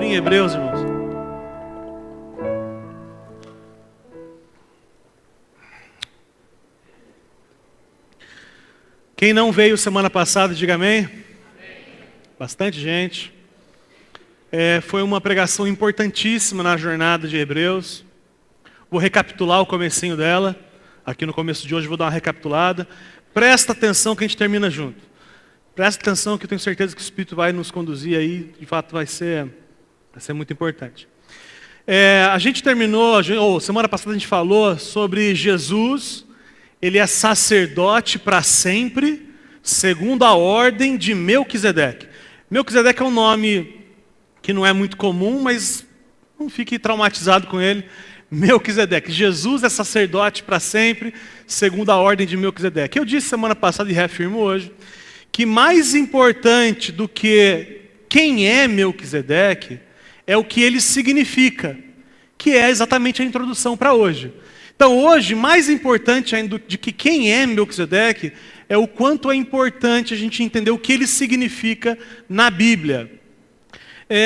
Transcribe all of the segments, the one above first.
abrir em Hebreus, irmãos. Quem não veio semana passada, diga amém. Bastante gente. Foi uma pregação importantíssima na jornada de Hebreus. Vou recapitular o comecinho dela. Aqui no começo de hoje vou dar uma recapitulada. Presta atenção que a gente termina junto. Presta atenção que eu tenho certeza que o Espírito vai nos conduzir aí. De fato vai ser muito importante. A gente terminou, semana passada a gente falou sobre Jesus. Ele é sacerdote para sempre, segundo a ordem de Melquisedeque. Melquisedeque é um nome que não é muito comum, mas não fique traumatizado com ele. Melquisedeque. Jesus é sacerdote para sempre, segundo a ordem de Melquisedeque. Eu disse semana passada e reafirmo hoje, que mais importante do que quem é Melquisedeque é o que ele significa, que é exatamente a introdução para hoje. Então hoje, mais importante ainda de que quem é Melquisedeque, é o quanto é importante a gente entender o que ele significa na Bíblia.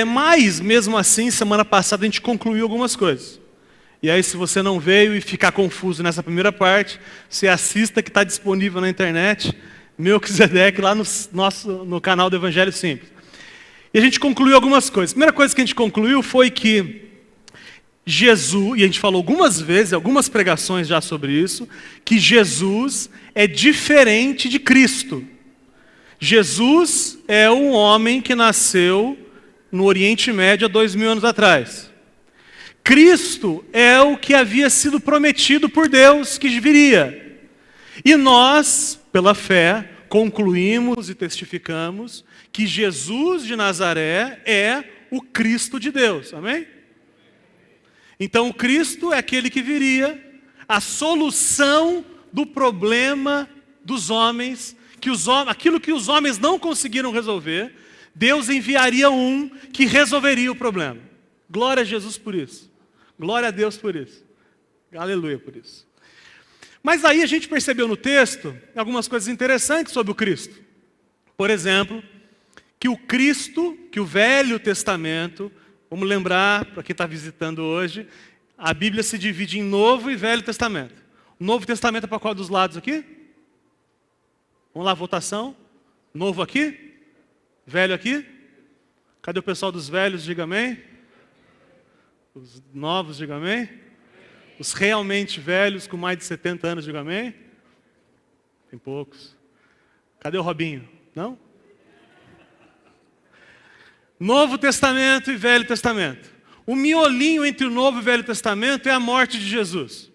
Mas, mesmo assim, semana passada a gente concluiu algumas coisas. E aí, se você não veio e ficar confuso nessa primeira parte, você assista que está disponível na internet, Melquisedeque, lá no canal do Evangelho Simples. E a gente concluiu algumas coisas. A primeira coisa que a gente concluiu foi que Jesus, e a gente falou algumas vezes, algumas pregações já sobre isso, que Jesus é diferente de Cristo. Jesus é um homem que nasceu no Oriente Médio há 2000 anos atrás. Cristo é o que havia sido prometido por Deus que viria. E nós, pela fé, concluímos e testificamos que Jesus de Nazaré é o Cristo de Deus. Amém? Então, o Cristo é aquele que viria, a solução do problema dos homens, aquilo que os homens não conseguiram resolver, Deus enviaria um que resolveria o problema. Glória a Jesus por isso. Glória a Deus por isso. Aleluia por isso. Mas aí a gente percebeu no texto algumas coisas interessantes sobre o Cristo. Por exemplo, que o Cristo, que o Velho Testamento, vamos lembrar, para quem está visitando hoje, a Bíblia se divide em Novo e Velho Testamento. O Novo Testamento é para qual dos lados aqui? Vamos lá, votação. Novo aqui? Velho aqui? Cadê o pessoal dos velhos? Diga amém. Os novos, diga amém. Os realmente velhos, com mais de 70 anos, diga amém. Tem poucos. Cadê o Robinho? Não? Novo Testamento e Velho Testamento. O miolinho entre o Novo e o Velho Testamento é a morte de Jesus.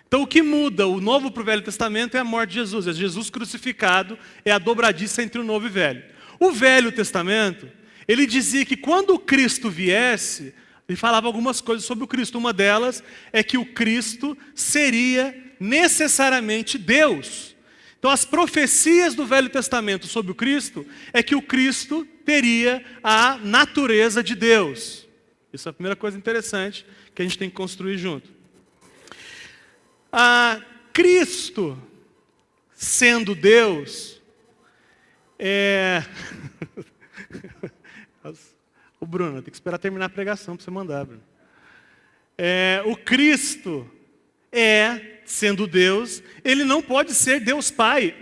Então o que muda o Novo para o Velho Testamento é a morte de Jesus. É Jesus crucificado, é a dobradiça entre o Novo e o Velho. O Velho Testamento, ele dizia que quando o Cristo viesse, ele falava algumas coisas sobre o Cristo. Uma delas é que o Cristo seria necessariamente Deus. Então as profecias do Velho Testamento sobre o Cristo é que o Cristo teria a natureza de Deus. Isso é a primeira coisa interessante que a gente tem que construir junto. Cristo, sendo Deus, O Bruno, tem que esperar terminar a pregação para você mandar, Bruno. O Cristo sendo Deus, ele não pode ser Deus Pai.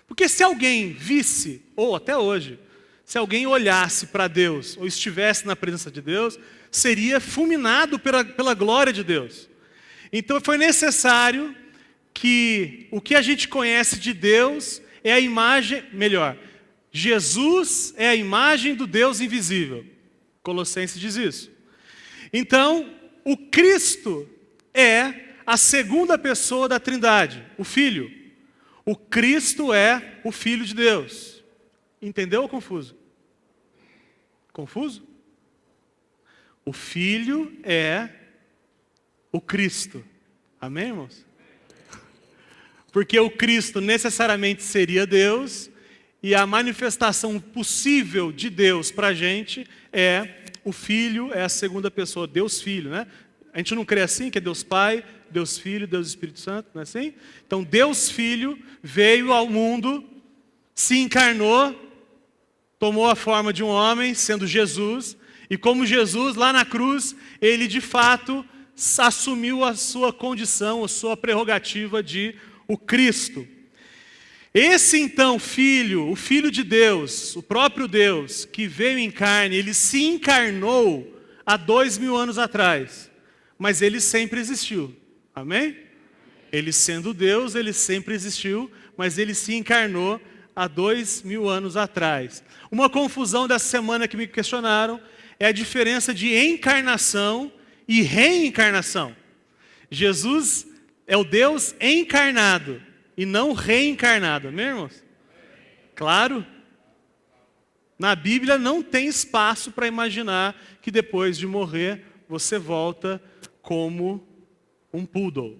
Porque se alguém visse, ou até hoje, se alguém olhasse para Deus, ou estivesse na presença de Deus, seria fulminado pela glória de Deus. Então foi necessário que o que a gente conhece de Deus é a imagem, Jesus é a imagem do Deus invisível. Colossenses diz isso. Então, o Cristo é a segunda pessoa da Trindade, o Filho. O Cristo é o Filho de Deus. Entendeu ou confuso? Confuso? O Filho é o Cristo. Amém, irmãos? Porque o Cristo necessariamente seria Deus, e a manifestação possível de Deus para a gente é o Filho, é a segunda pessoa, Deus Filho, né? A gente não crê assim, que é Deus Pai, Deus Filho, Deus Espírito Santo, não é assim? Então Deus Filho veio ao mundo, se encarnou, tomou a forma de um homem, sendo Jesus, E como Jesus, lá na cruz, ele de fato assumiu a sua condição, a sua prerrogativa de o Cristo. Esse então Filho, o Filho de Deus, o próprio Deus, que veio em carne, ele se encarnou há 2000 anos atrás, mas ele sempre existiu, amém? Ele sendo Deus, ele sempre existiu, mas ele se encarnou há 2000 anos atrás. Uma confusão dessa semana que me questionaram é a diferença de encarnação e reencarnação. Jesus é o Deus encarnado e não reencarnado, amém, irmãos? Claro. Na Bíblia não tem espaço para imaginar que depois de morrer você volta como um poodle.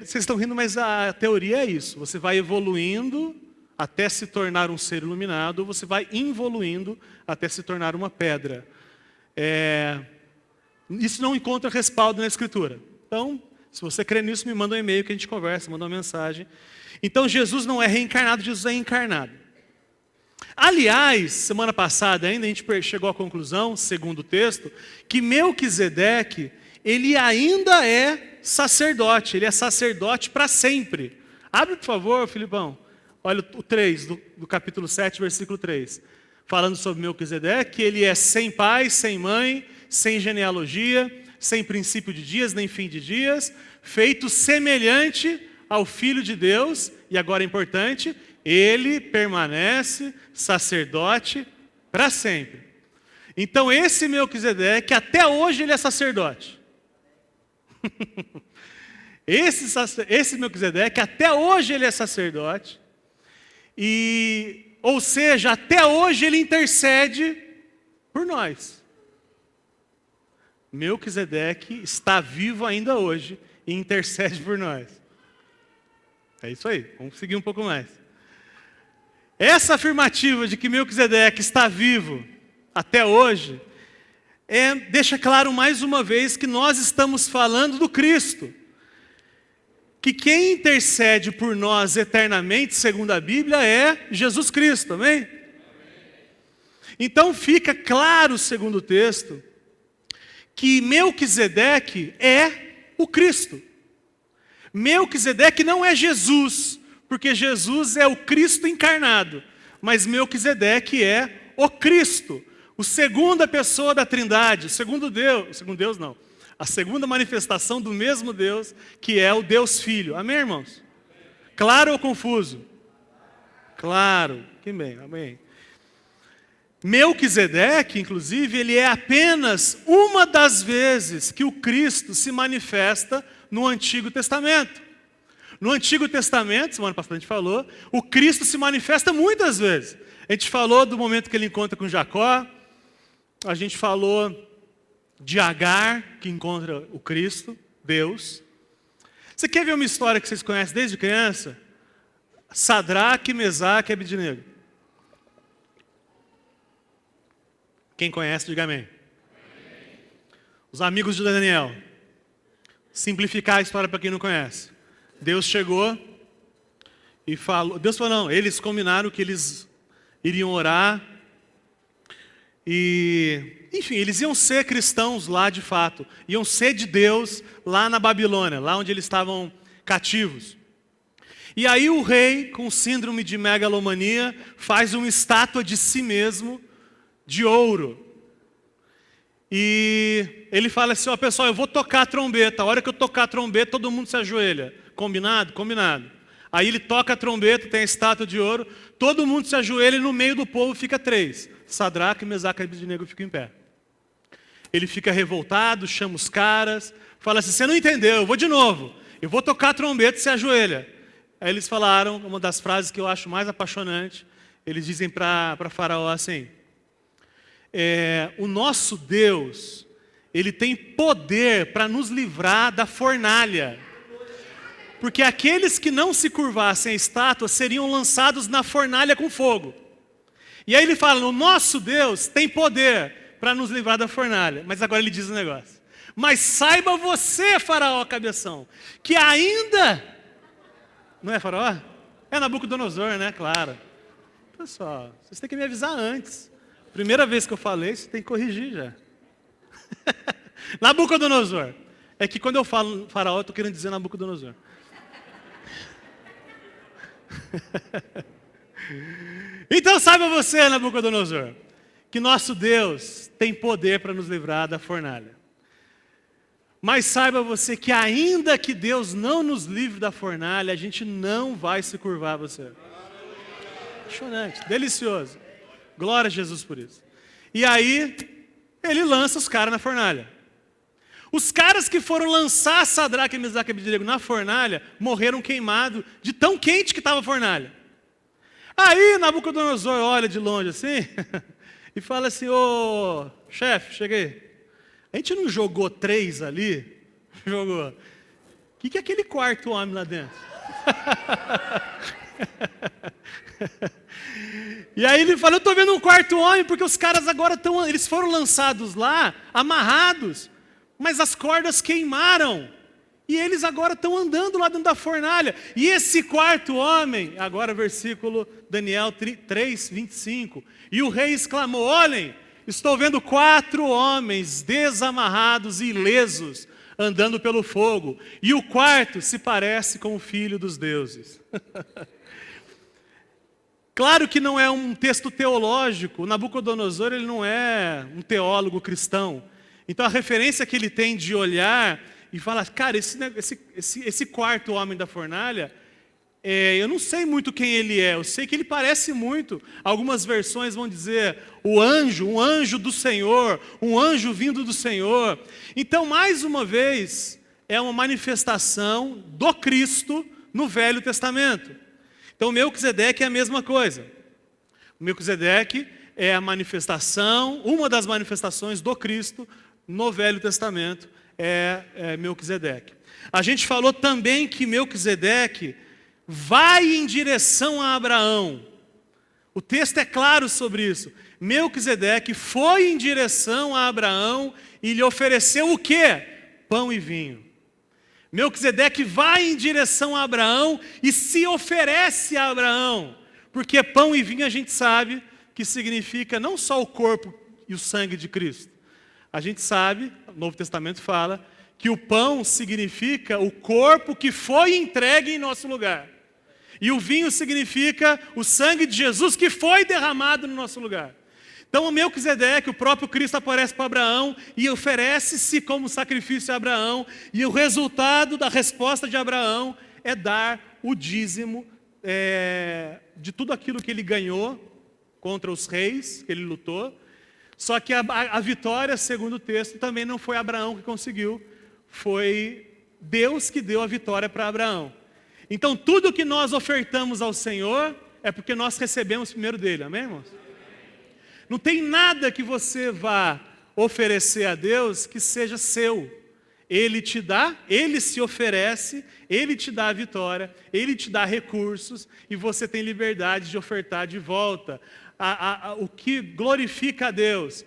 Vocês estão rindo, mas a teoria é isso. Você vai evoluindo até se tornar um ser iluminado, ou você vai involuindo até se tornar uma pedra. Isso não encontra respaldo na Escritura. Então, se você crê nisso, me manda um e-mail que a gente conversa, manda uma mensagem. Então, Jesus não é reencarnado, Jesus é encarnado. Aliás, semana passada ainda, a gente chegou à conclusão, segundo o texto, que Melquisedeque, ele ainda é sacerdote, ele é sacerdote para sempre. Abre, por favor, Filipão. Olha o 3 do capítulo 7, versículo 3. Falando sobre Melquisedeque, que ele é sem pai, sem mãe, sem genealogia, sem princípio de dias, nem fim de dias, feito semelhante ao Filho de Deus, e agora é importante, ele permanece sacerdote para sempre. Então esse Melquisedeque, até hoje ele é sacerdote. Esse Melquisedeque, até hoje ele é sacerdote. Ou seja, até hoje ele intercede por nós. Melquisedeque está vivo ainda hoje e intercede por nós. É isso aí, vamos seguir um pouco mais. Essa afirmativa de que Melquisedeque está vivo até hoje, deixa claro mais uma vez que nós estamos falando do Cristo. Que quem intercede por nós eternamente, segundo a Bíblia, é Jesus Cristo, amém? Então fica claro, segundo o texto, que Melquisedeque é o Cristo. Melquisedeque não é Jesus, porque Jesus é o Cristo encarnado, mas Melquisedeque é o Cristo, a segunda pessoa da Trindade, a segunda manifestação do mesmo Deus, que é o Deus Filho. Amém, irmãos? Claro ou confuso? Claro. Que bem, amém. Melquisedeque, inclusive, ele é apenas uma das vezes que o Cristo se manifesta no Antigo Testamento. No Antigo Testamento, semana passada a gente falou, o Cristo se manifesta muitas vezes. A gente falou do momento que ele encontra com Jacó, a gente falou de Agar, que encontra o Cristo, Deus. Você quer ver uma história que vocês conhecem desde criança? Sadraque, Mesaque e Abednego. Quem conhece, diga amém. Os amigos de Daniel. Simplificar a história para quem não conhece. Deus chegou e falou... Deus falou, não, eles combinaram que eles iriam orar e... Enfim, eles iam ser cristãos lá de fato. Iam ser de Deus lá na Babilônia, lá onde eles estavam cativos. E aí o rei, com síndrome de megalomania, faz uma estátua de si mesmo, de ouro. E ele fala assim, ó pessoal, eu vou tocar a trombeta. A hora que eu tocar a trombeta, todo mundo se ajoelha. Combinado? Combinado. Aí ele toca a trombeta, tem a estátua de ouro. Todo mundo se ajoelha e no meio do povo fica 3. Sadraque, Mesaque e Abednego ficam em pé. Ele fica revoltado, chama os caras, fala assim, você não entendeu, eu vou de novo. Eu vou tocar a trombeta e se ajoelha. Aí eles falaram, uma das frases que eu acho mais apaixonante, eles dizem para Faraó assim, o nosso Deus, ele tem poder para nos livrar da fornalha. Porque aqueles que não se curvassem à estátua seriam lançados na fornalha com fogo. E aí ele fala, o nosso Deus tem poder para nos livrar da fornalha. Mas agora ele diz um negócio. Mas saiba você, Faraó cabeção, que ainda... Não é Faraó? É Nabucodonosor, né? Claro. pessoal, vocês têm que me avisar antes. Primeira vez que eu falei, você tem que corrigir já. Nabucodonosor. É que quando eu falo faraó, eu estou querendo dizer Nabucodonosor. Então saiba você, Nabucodonosor, que nosso Deus tem poder para nos livrar da fornalha. Mas saiba você que ainda que Deus não nos livre da fornalha, a gente não vai se curvar a você. Apaixonante, delicioso. Glória a Jesus por isso. E aí, ele lança os caras na fornalha. Os caras que foram lançar Sadraque, Mesaque e Abednego na fornalha, morreram queimados de tão quente que estava a fornalha. Aí Nabucodonosor olha de longe assim, e fala assim, ô chefe, cheguei. A gente não jogou 3 ali? Jogou. O que é aquele quarto homem lá dentro? E aí ele fala, eu estou vendo um quarto homem, porque os caras agora estão, eles foram lançados lá, amarrados, mas as cordas queimaram, e eles agora estão andando lá dentro da fornalha, e esse quarto homem, agora versículo Daniel 3, 25, e o rei exclamou, olhem, estou vendo 4 homens desamarrados e ilesos, andando pelo fogo, e o quarto se parece com o filho dos deuses. Claro que não é um texto teológico, Nabucodonosor ele não é um teólogo cristão. Então a referência que ele tem de olhar e falar, cara, esse quarto homem da fornalha, eu não sei muito quem ele é, eu sei que ele parece muito. Algumas versões vão dizer um anjo do Senhor, um anjo vindo do Senhor. Então, mais uma vez, é uma manifestação do Cristo no Velho Testamento. Então, Melquisedeque é a mesma coisa. O Melquisedeque é a manifestação, uma das manifestações do Cristo no Velho Testamento é Melquisedeque. A gente falou também que Melquisedeque vai em direção a Abraão. O texto é claro sobre isso. Melquisedeque foi em direção a Abraão e lhe ofereceu o quê? Pão e vinho. Melquisedeque vai em direção a Abraão e se oferece a Abraão, porque pão e vinho a gente sabe que significa não só o corpo e o sangue de Cristo. A gente sabe, o Novo Testamento fala, que o pão significa o corpo que foi entregue em nosso lugar. E o vinho significa o sangue de Jesus que foi derramado no nosso lugar. Então o Melquisedeque, o próprio Cristo aparece para Abraão e oferece-se como sacrifício a Abraão. E o resultado da resposta de Abraão é dar o dízimo de tudo aquilo que ele ganhou contra os reis, que ele lutou. Só que a vitória, segundo o texto, também não foi Abraão que conseguiu. Foi Deus que deu a vitória para Abraão. Então tudo que nós ofertamos ao Senhor é porque nós recebemos primeiro dele. Amém, irmãos? Não tem nada que você vá oferecer a Deus que seja seu. Ele te dá, Ele se oferece, Ele te dá a vitória, Ele te dá recursos e você tem liberdade de ofertar de volta. O que glorifica a Deus,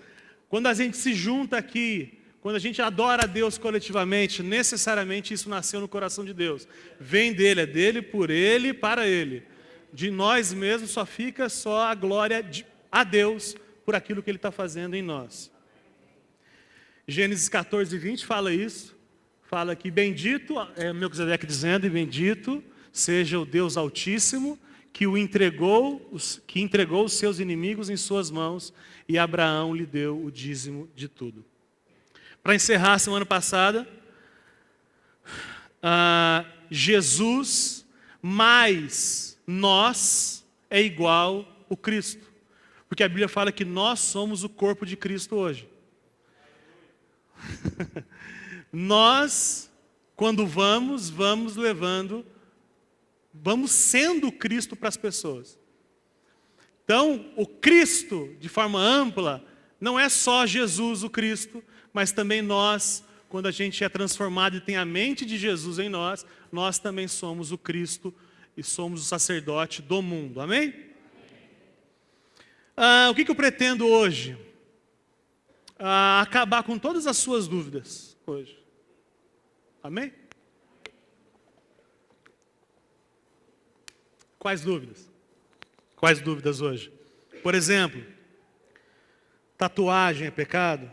quando a gente se junta aqui, quando a gente adora a Deus coletivamente, necessariamente isso nasceu no coração de Deus. Vem dele, é dele, por ele e para ele. De nós mesmos só fica só a glória a Deus por aquilo que ele está fazendo em nós. Gênesis 14, 20 fala isso. Fala que bendito, Melquisedeque dizendo, e bendito seja o Deus Altíssimo, que entregou os seus inimigos em suas mãos, e Abraão lhe deu o dízimo de tudo. Para encerrar, semana passada, Jesus mais nós é igual o Cristo. Porque a Bíblia fala que nós somos o corpo de Cristo hoje. Nós, quando vamos levando, vamos sendo Cristo para as pessoas. Então, o Cristo, de forma ampla, não é só Jesus o Cristo, mas também nós, quando a gente é transformado e tem a mente de Jesus em nós, nós também somos o Cristo e somos o sacerdote do mundo. Amém? O que eu pretendo hoje? Acabar com todas as suas dúvidas hoje. Amém? Quais dúvidas? Quais dúvidas hoje? Por exemplo, tatuagem é pecado?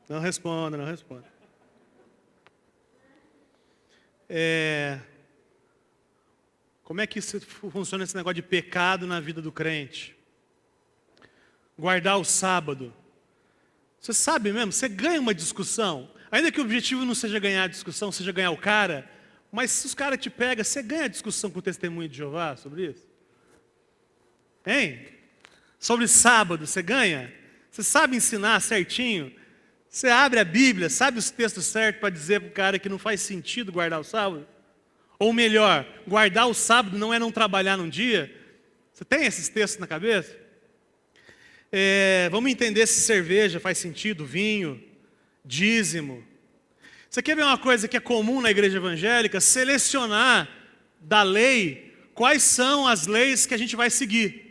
Não responda, não responda. Como é que funciona esse negócio de pecado na vida do crente? Guardar o sábado. Você sabe mesmo, você ganha uma discussão. Ainda que o objetivo não seja ganhar a discussão, seja ganhar o cara, mas se os caras te pegam, você ganha a discussão com o testemunho de Jeová sobre isso? Hein? Sobre sábado, você ganha? Você sabe ensinar certinho? Você abre a Bíblia, sabe os textos certos para dizer para o cara que não faz sentido guardar o sábado? Ou melhor, guardar o sábado não é não trabalhar num dia? Você tem esses textos na cabeça? Vamos entender se cerveja faz sentido, vinho, dízimo. Você quer ver uma coisa que é comum na igreja evangélica? Selecionar da lei quais são as leis que a gente vai seguir.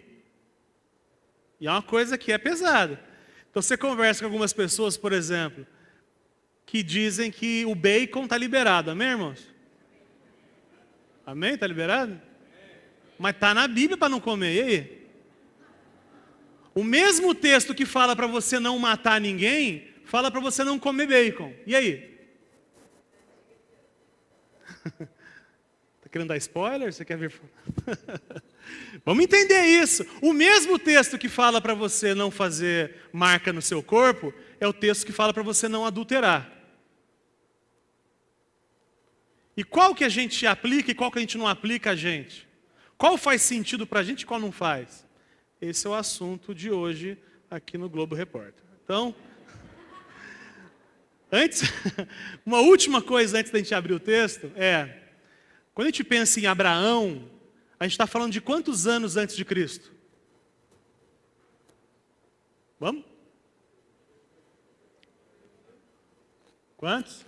E é uma coisa que é pesada. Então você conversa com algumas pessoas, por exemplo, que dizem que o bacon está liberado. Amém, irmãos? Amém? Está liberado? Mas está na Bíblia para não comer. E aí? O mesmo texto que fala para você não matar ninguém, fala para você não comer bacon. E aí? Está querendo dar spoiler? Você quer ver? Vamos entender isso. O mesmo texto que fala para você não fazer marca no seu corpo, é o texto que fala para você não adulterar. E qual que a gente aplica e qual que a gente não aplica a gente? Qual faz sentido para a gente e qual não faz? Esse é o assunto de hoje aqui no Globo Repórter. Então, uma última coisa antes da gente abrir o texto quando a gente pensa em Abraão, a gente está falando de quantos anos antes de Cristo? Vamos? Quantos?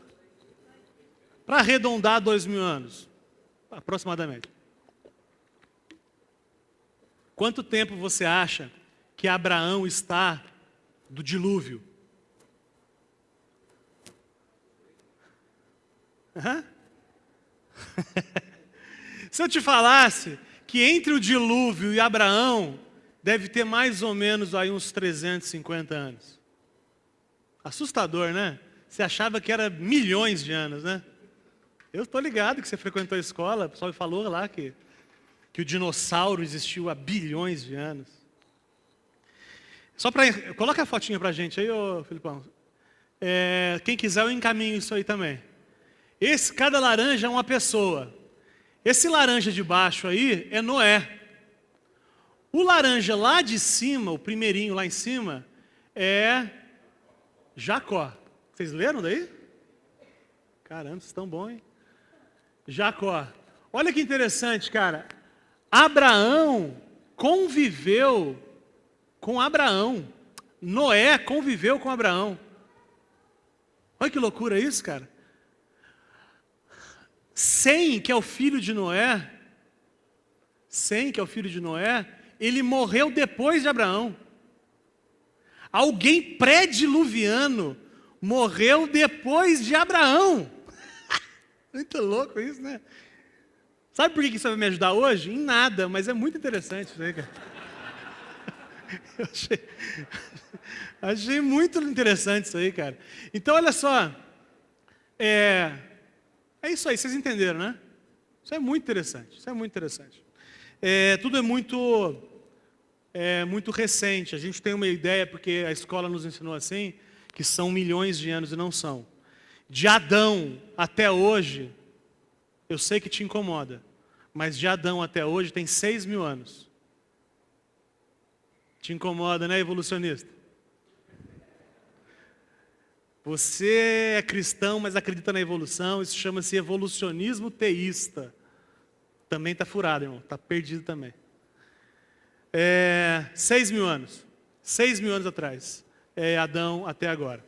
Para arredondar 2000 anos, aproximadamente. Quanto tempo você acha que Abraão está do dilúvio? Se eu te falasse que entre o dilúvio e Abraão deve ter mais ou menos aí uns 350 anos. Assustador, né? Você achava que era milhões de anos, né? Eu estou ligado que você frequentou a escola, o pessoal falou lá que o dinossauro existiu há bilhões de anos. Coloca a fotinha pra gente aí, ô Filipão. Quem quiser eu encaminho isso aí também. Cada laranja é uma pessoa. Esse laranja de baixo aí é Noé. O laranja lá de cima, o primeirinho lá em cima, é Jacó. Vocês leram daí? Caramba, vocês estão bons, hein? Jacó. Olha que interessante, cara. Abraão conviveu com Abraão. Noé conviveu com Abraão. Olha que loucura isso, cara. Sem, que é o filho de Noé, ele morreu depois de Abraão. Alguém pré-diluviano morreu depois de Abraão. Muito louco isso, né? Sabe por que isso vai me ajudar hoje? Em nada, mas é muito interessante isso aí, cara. Eu achei muito interessante isso aí, cara. Então, olha só. É isso aí, vocês entenderam, né? Isso é muito interessante. Tudo é muito recente. A gente tem uma ideia, porque a escola nos ensinou assim, que são milhões de anos e não são. De Adão até hoje, eu sei que te incomoda, mas de Adão até hoje tem 6.000 anos. Te incomoda, né, evolucionista? Você é cristão, mas acredita na evolução, isso chama-se evolucionismo teísta. Também está furado, irmão, está perdido também. 6.000 anos. 6.000 anos atrás. Adão até agora.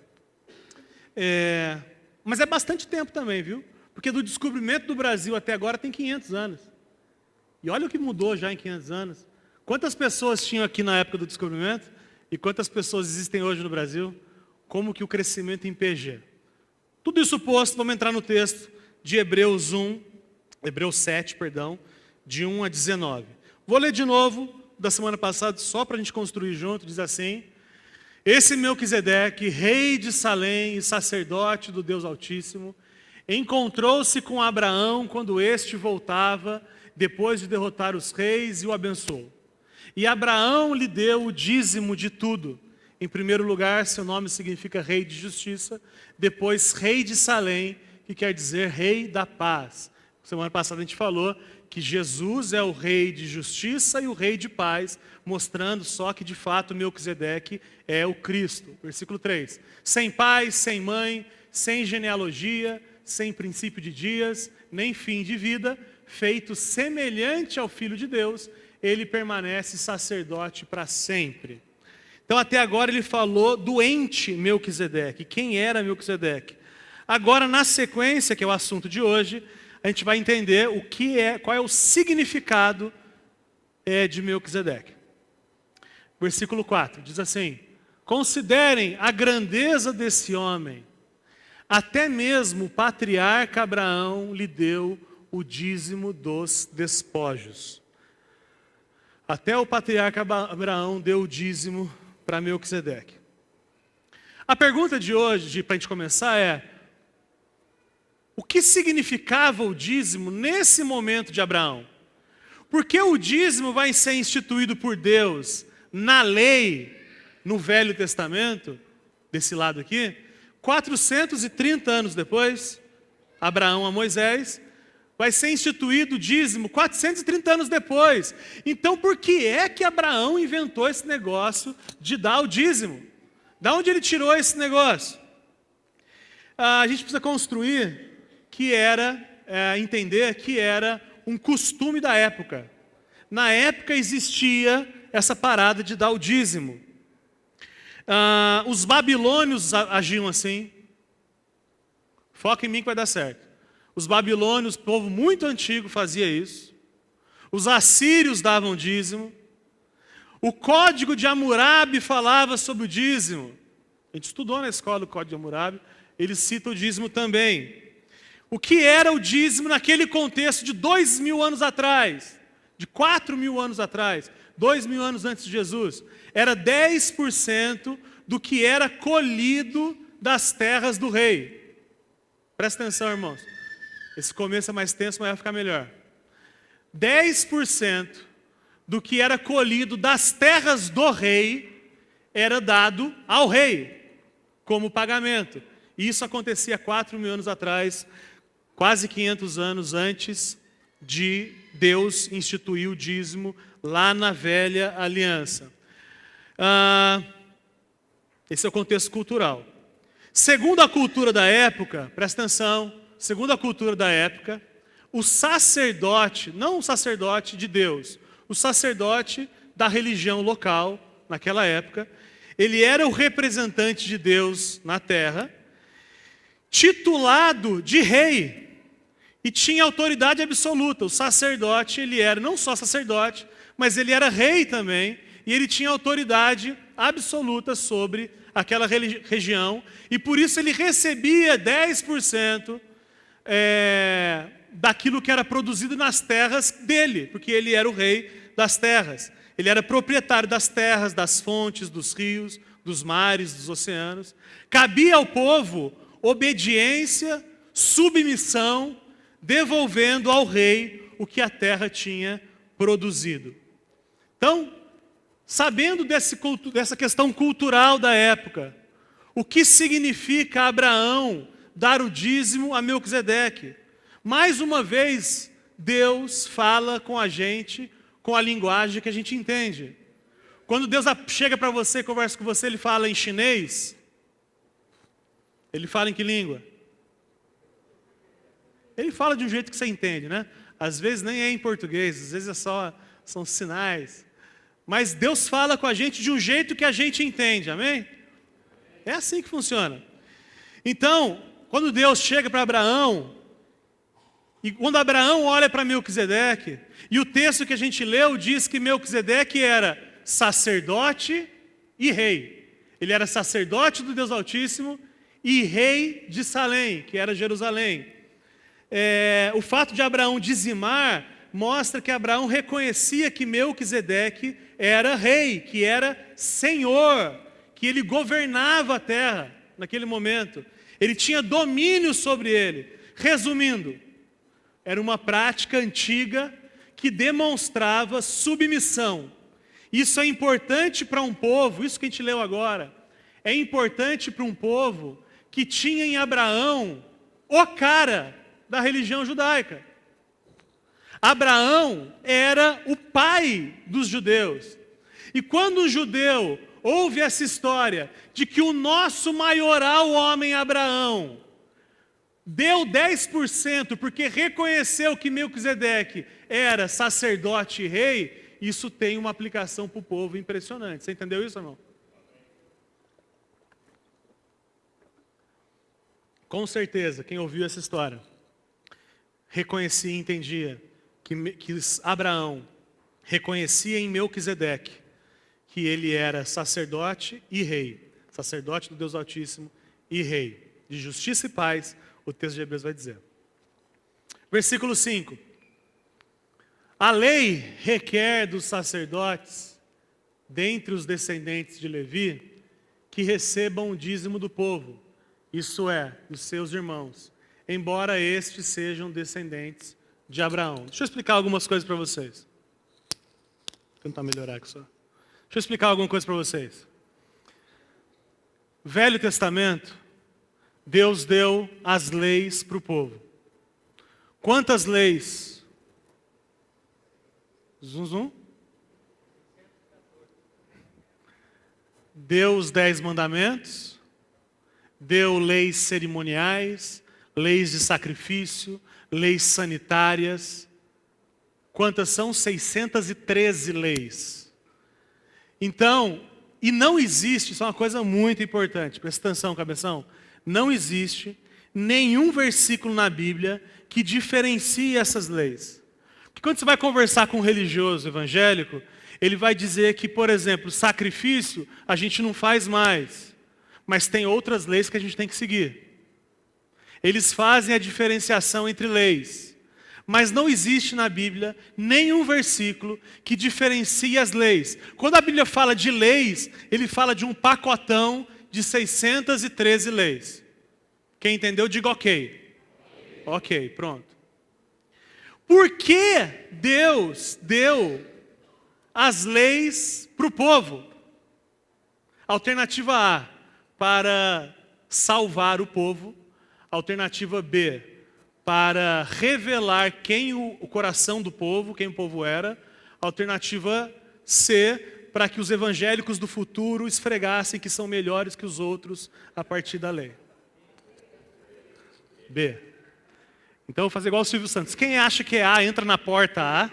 Mas é bastante tempo também, viu? Porque do descobrimento do Brasil até agora tem 500 anos. E olha o que mudou já em 500 anos. Quantas pessoas tinham aqui na época do descobrimento? E quantas pessoas existem hoje no Brasil? Como que o crescimento em PG? Tudo isso posto, vamos entrar no texto de Hebreus 7, de 1 a 19. Vou ler de novo, da semana passada, só para a gente construir junto, diz assim: esse Melquisedeque, rei de Salém e sacerdote do Deus Altíssimo, encontrou-se com Abraão quando este voltava, depois de derrotar os reis, e o abençoou. E Abraão lhe deu o dízimo de tudo. Em primeiro lugar, seu nome significa rei de justiça, depois rei de Salém, que quer dizer rei da paz. Semana passada a gente falou que Jesus é o rei de justiça e o rei de paz, mostrando só que de fato Melquisedeque é o Cristo. Versículo 3. Sem pai, sem mãe, sem genealogia, sem princípio de dias, nem fim de vida, feito semelhante ao Filho de Deus, ele permanece sacerdote para sempre. Então até agora ele falou do ente Melquisedeque. Quem era Melquisedeque? Agora na sequência, que é o assunto de hoje, a gente vai entender qual é o significado de Melquisedeque. Versículo 4, diz assim: considerem a grandeza desse homem, até mesmo o patriarca Abraão lhe deu o dízimo dos despojos. Até o patriarca Abraão deu o dízimo para Melquisedeque. A pergunta de hoje, para a gente começar, é: o que significava o dízimo nesse momento de Abraão? Porque o dízimo vai ser instituído por Deus na lei, no Velho Testamento, desse lado aqui, 430 anos depois, Abraão a Moisés, vai ser instituído o dízimo 430 anos depois. Então por que é que Abraão inventou esse negócio de dar o dízimo? Da onde ele tirou esse negócio? A gente precisa entender que era um costume da época. Na época existia essa parada de dar o dízimo. Os babilônios agiam assim. Foca em mim que vai dar certo. Os babilônios, povo muito antigo, fazia isso. Os assírios davam dízimo. O Código de Hammurabi falava sobre o dízimo. A gente estudou na escola o Código de Hammurabi. Ele cita o dízimo também. O que era o dízimo naquele contexto de 2.000 anos atrás? De 4.000 anos atrás? 2.000 anos antes de Jesus? Era 10% do que era colhido das terras do rei. Presta atenção, irmãos. Esse começo é mais tenso, mas vai ficar melhor. 10% do que era colhido das terras do rei era dado ao rei, como pagamento. E isso acontecia 4.000 anos atrás, quase 500 anos antes de Deus instituir o dízimo lá na velha aliança. Esse é o contexto cultural. Segundo a cultura da época, presta atenção, segundo a cultura da época, o sacerdote, não o sacerdote de Deus, o sacerdote da religião local, naquela época, ele era o representante de Deus na terra, titulado de rei, e tinha autoridade absoluta. O sacerdote, ele era não só sacerdote, mas ele era rei também, e ele tinha autoridade absoluta sobre aquela região, e por isso ele recebia 10% daquilo que era produzido nas terras dele, porque ele era o rei das terras. Ele era proprietário das terras, das fontes, dos rios, dos mares, dos oceanos. Cabia ao povo obediência, submissão, devolvendo ao rei o que a terra tinha produzido. Então, sabendo dessa questão cultural da época, o que significa Abraão dar o dízimo a Melquisedeque? Mais uma vez, Deus fala com a gente com a linguagem que a gente entende. Quando Deus chega para você, conversa com você, ele fala em chinês. Ele fala em que língua? Ele fala de um jeito que você entende, né? Às vezes nem é em português, às vezes são sinais. Mas Deus fala com a gente de um jeito que a gente entende, amém? É assim que funciona. Então, quando Deus chega para Abraão, e quando Abraão olha para Melquisedeque, e o texto que a gente leu diz que Melquisedeque era sacerdote e rei. Ele era sacerdote do Deus Altíssimo e rei de Salém, que era Jerusalém. O fato de Abraão dizimar mostra que Abraão reconhecia que Melquisedeque era rei, que era senhor, que ele governava a terra naquele momento. Ele tinha domínio sobre ele. Resumindo, era uma prática antiga que demonstrava submissão. Isso é importante para um povo, isso que a gente leu agora, é importante para um povo que tinha em Abraão o cara da religião judaica. Abraão era o pai dos judeus. E quando um judeu ouve essa história de que o nosso maioral homem Abraão deu 10% porque reconheceu que Melquisedeque era sacerdote e rei, isso tem uma aplicação para o povo impressionante. Você entendeu isso, irmão? Com certeza, quem ouviu essa história reconhecia e entendia que Abraão reconhecia em Melquisedeque que ele era sacerdote e rei, sacerdote do Deus Altíssimo e rei, de justiça e paz, o texto de Hebreus vai dizer. Versículo 5. A lei requer dos sacerdotes, dentre os descendentes de Levi, que recebam o dízimo do povo, isso é, dos seus irmãos, embora estes sejam descendentes de Abraão. Deixa eu explicar algumas coisas para vocês. Vou tentar melhorar aqui só. Deixa eu explicar alguma coisa para vocês. Velho Testamento, Deus deu as leis para o povo. Quantas leis? Zum, zum. Deu os 10 mandamentos, deu leis cerimoniais, leis de sacrifício, leis sanitárias. Quantas são? 613 leis. Então, e não existe, isso é uma coisa muito importante, presta atenção, cabeção, não existe nenhum versículo na Bíblia que diferencie essas leis. Porque quando você vai conversar com um religioso evangélico, ele vai dizer que, por exemplo, sacrifício a gente não faz mais, mas tem outras leis que a gente tem que seguir. Eles fazem a diferenciação entre leis, mas não existe na Bíblia nenhum versículo que diferencie as leis. Quando a Bíblia fala de leis, ele fala de um pacotão de 613 leis. Quem entendeu, diga ok. Ok, pronto. Por que Deus deu as leis para o povo? Alternativa A, para salvar o povo. Alternativa B, para revelar quem o coração do povo, quem o povo era. Alternativa C, para que os evangélicos do futuro esfregassem que são melhores que os outros a partir da lei. B. Então eu vou fazer igual o Silvio Santos. Quem acha que é A, entra na porta A.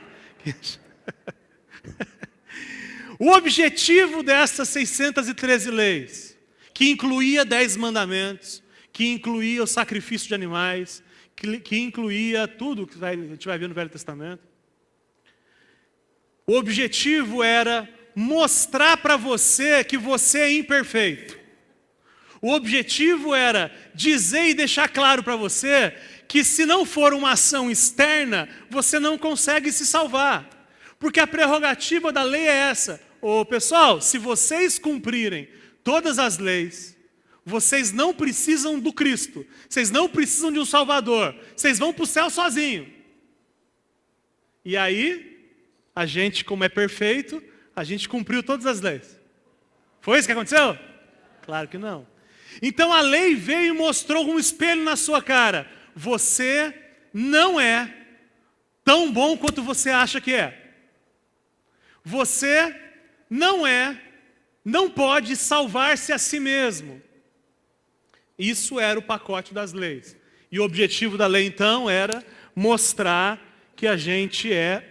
O objetivo dessas 613 leis, que incluía 10 mandamentos, que incluía o sacrifício de animais, que incluía tudo que a gente vai ver no Velho Testamento. O objetivo era mostrar para você que você é imperfeito. O objetivo era dizer e deixar claro para você que se não for uma ação externa, você não consegue se salvar. Porque a prerrogativa da lei é essa. Pessoal, se vocês cumprirem todas as leis, vocês não precisam do Cristo. Vocês não precisam de um Salvador. Vocês vão para o céu sozinho. E aí, a gente, como é perfeito, a gente cumpriu todas as leis. Foi isso que aconteceu? Claro que não. Então a lei veio e mostrou um espelho na sua cara. Você não é tão bom quanto você acha que é. Você não pode salvar-se a si mesmo. Isso era o pacote das leis. E o objetivo da lei, então, era mostrar que a gente é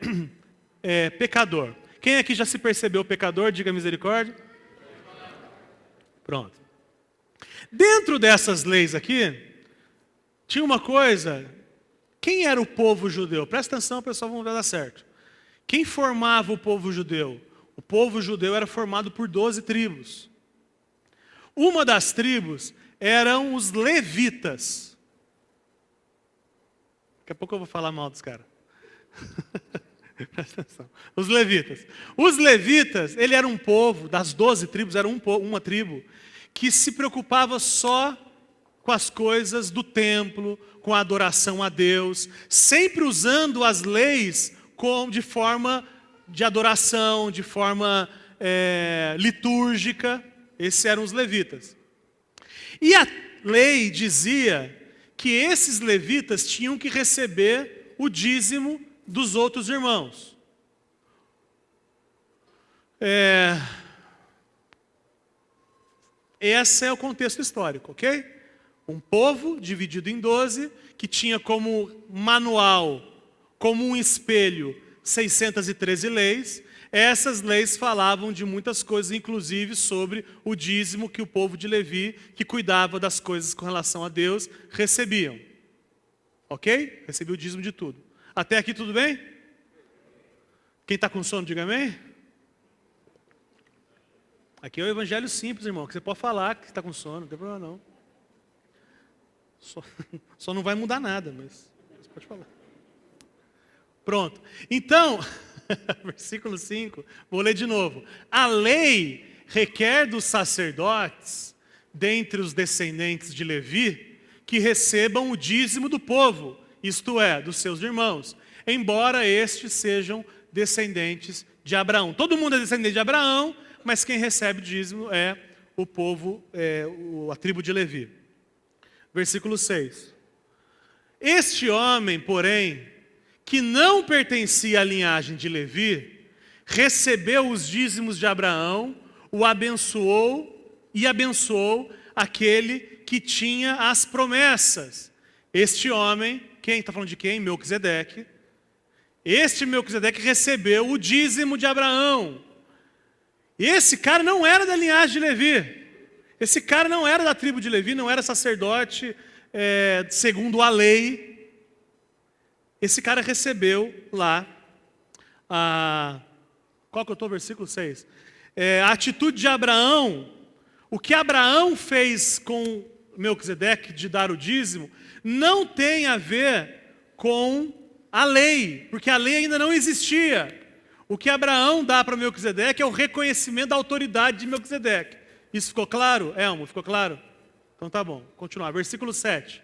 pecador. Quem aqui já se percebeu pecador, diga misericórdia. Pronto. Dentro dessas leis aqui, tinha uma coisa. Quem era o povo judeu? Presta atenção, pessoal, vamos ver dar certo. Quem formava o povo judeu? O povo judeu era formado por 12 tribos. Uma das tribos eram os levitas. Daqui a pouco eu vou falar mal dos caras. Presta atenção. Os levitas. Os levitas, ele era um povo, das 12 tribos, era uma tribo, que se preocupava só com as coisas do templo, com a adoração a Deus, sempre usando as leis de forma de adoração, de forma litúrgica. Esses eram os levitas. E a lei dizia que esses levitas tinham que receber o dízimo dos outros irmãos. Esse é o contexto histórico, ok? Um povo dividido em 12, que tinha como manual, como um espelho, 613 leis. Essas leis falavam de muitas coisas, inclusive sobre o dízimo que o povo de Levi, que cuidava das coisas com relação a Deus, recebiam. Ok? Recebia o dízimo de tudo. Até aqui tudo bem? Quem está com sono, diga amém. Aqui é o evangelho simples, irmão, que você pode falar que está com sono, não tem problema não. Só não vai mudar nada, mas você pode falar. Pronto. Então, versículo 5, vou ler de novo. A lei requer dos sacerdotes, dentre os descendentes de Levi, que recebam o dízimo do povo, isto é, dos seus irmãos, embora estes sejam descendentes de Abraão. Todo mundo é descendente de Abraão, mas quem recebe o dízimo é o povo, a tribo de Levi. Versículo 6. Este homem, porém, que não pertencia à linhagem de Levi, recebeu os dízimos de Abraão, o abençoou e abençoou aquele que tinha as promessas. Este homem, quem está falando de quem? Melquisedeque. Este Melquisedeque recebeu o dízimo de Abraão. Esse cara não era da linhagem de Levi. Esse cara não era da tribo de Levi, não era sacerdote segundo a lei. Esse cara recebeu lá, qual que eu estou? Versículo 6. A atitude de Abraão, o que Abraão fez com Melquisedeque de dar o dízimo, não tem a ver com a lei, porque a lei ainda não existia. O que Abraão dá para Melquisedeque é o reconhecimento da autoridade de Melquisedeque. Isso ficou claro, Elmo? Ficou claro? Então tá bom, continuar. Versículo 7.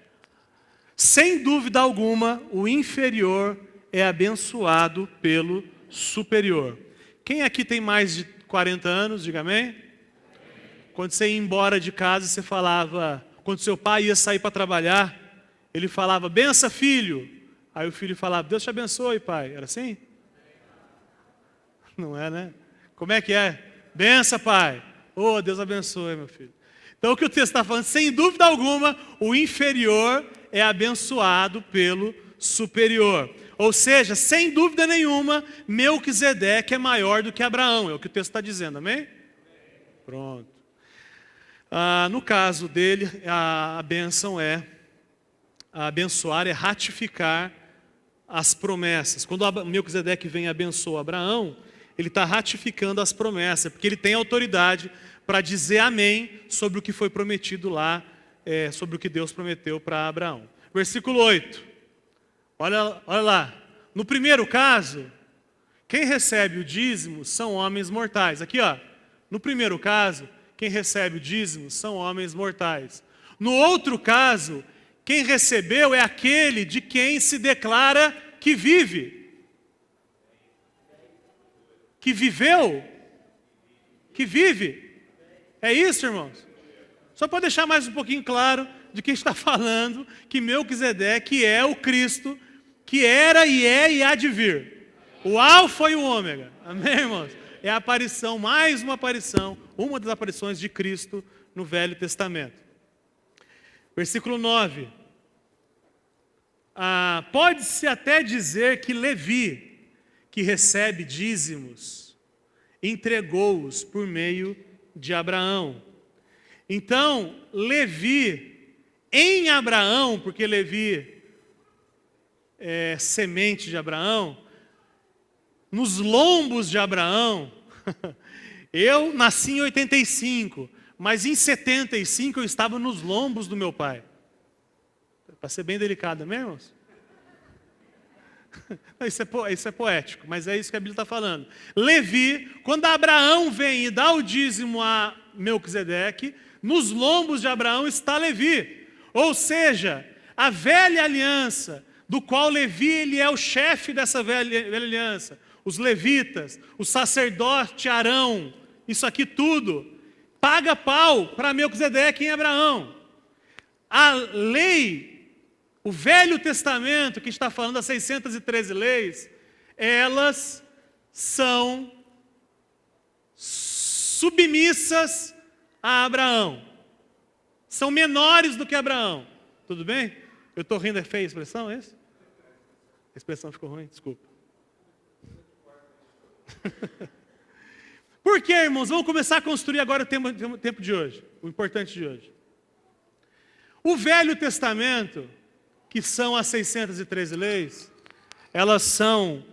Sem dúvida alguma, o inferior é abençoado pelo superior. Quem aqui tem mais de 40 anos, diga amém? Quando você ia embora de casa, você falava, quando seu pai ia sair para trabalhar, ele falava, bença filho. Aí o filho falava, Deus te abençoe, pai. Era assim? Não é, né? Como é que é? Bença, pai. Oh, Deus abençoe, meu filho. Então o que o texto está falando, sem dúvida alguma, o inferior é abençoado pelo superior. Ou seja, sem dúvida nenhuma, Melquisedeque é maior do que Abraão. É o que o texto está dizendo, amém? Pronto. No caso dele, a bênção abençoar é ratificar as promessas. Quando Melquisedeque vem e abençoa Abraão, ele está ratificando as promessas, porque ele tem autoridade para dizer amém sobre o que foi prometido lá, sobre o que Deus prometeu para Abraão. Versículo 8. Olha lá. No primeiro caso, quem recebe o dízimo são homens mortais. Aqui, ó. No primeiro caso, quem recebe o dízimo são homens mortais. No outro caso, quem recebeu é aquele de quem se declara que vive. Que viveu. Que vive. É isso, irmãos? Só para deixar mais um pouquinho claro de quem está falando, que Melquisedeque é o Cristo, que era e é e há de vir. O Alfa e o Ômega. Amém, irmãos? É a aparição, mais uma aparição, uma das aparições de Cristo no Velho Testamento. Versículo 9. Pode-se até dizer que Levi, que recebe dízimos, entregou-os por meio de Abraão. Então, Levi, em Abraão, porque Levi é semente de Abraão, nos lombos de Abraão, eu nasci em 85, mas em 75 eu estava nos lombos do meu pai. Para ser bem delicado, amém, irmãos? Isso é poético, mas é isso que a Bíblia está falando. Levi, quando Abraão vem e dá o dízimo a Melquisedeque, nos lombos de Abraão está Levi. Ou seja, a velha aliança, do qual Levi ele é o chefe dessa velha aliança. Os levitas, o sacerdote Arão, isso aqui tudo, paga pau para Melquisedeque em Abraão. A lei, o Velho Testamento, que está falando das 613 leis, elas são submissas a Abraão. São menores do que Abraão. Tudo bem? Eu estou rindo, é feia a expressão, é isso? A expressão ficou ruim, desculpa. Por que, irmãos? Vamos começar a construir agora o tempo de hoje, o importante de hoje. O Velho Testamento, que são as 613 leis, elas são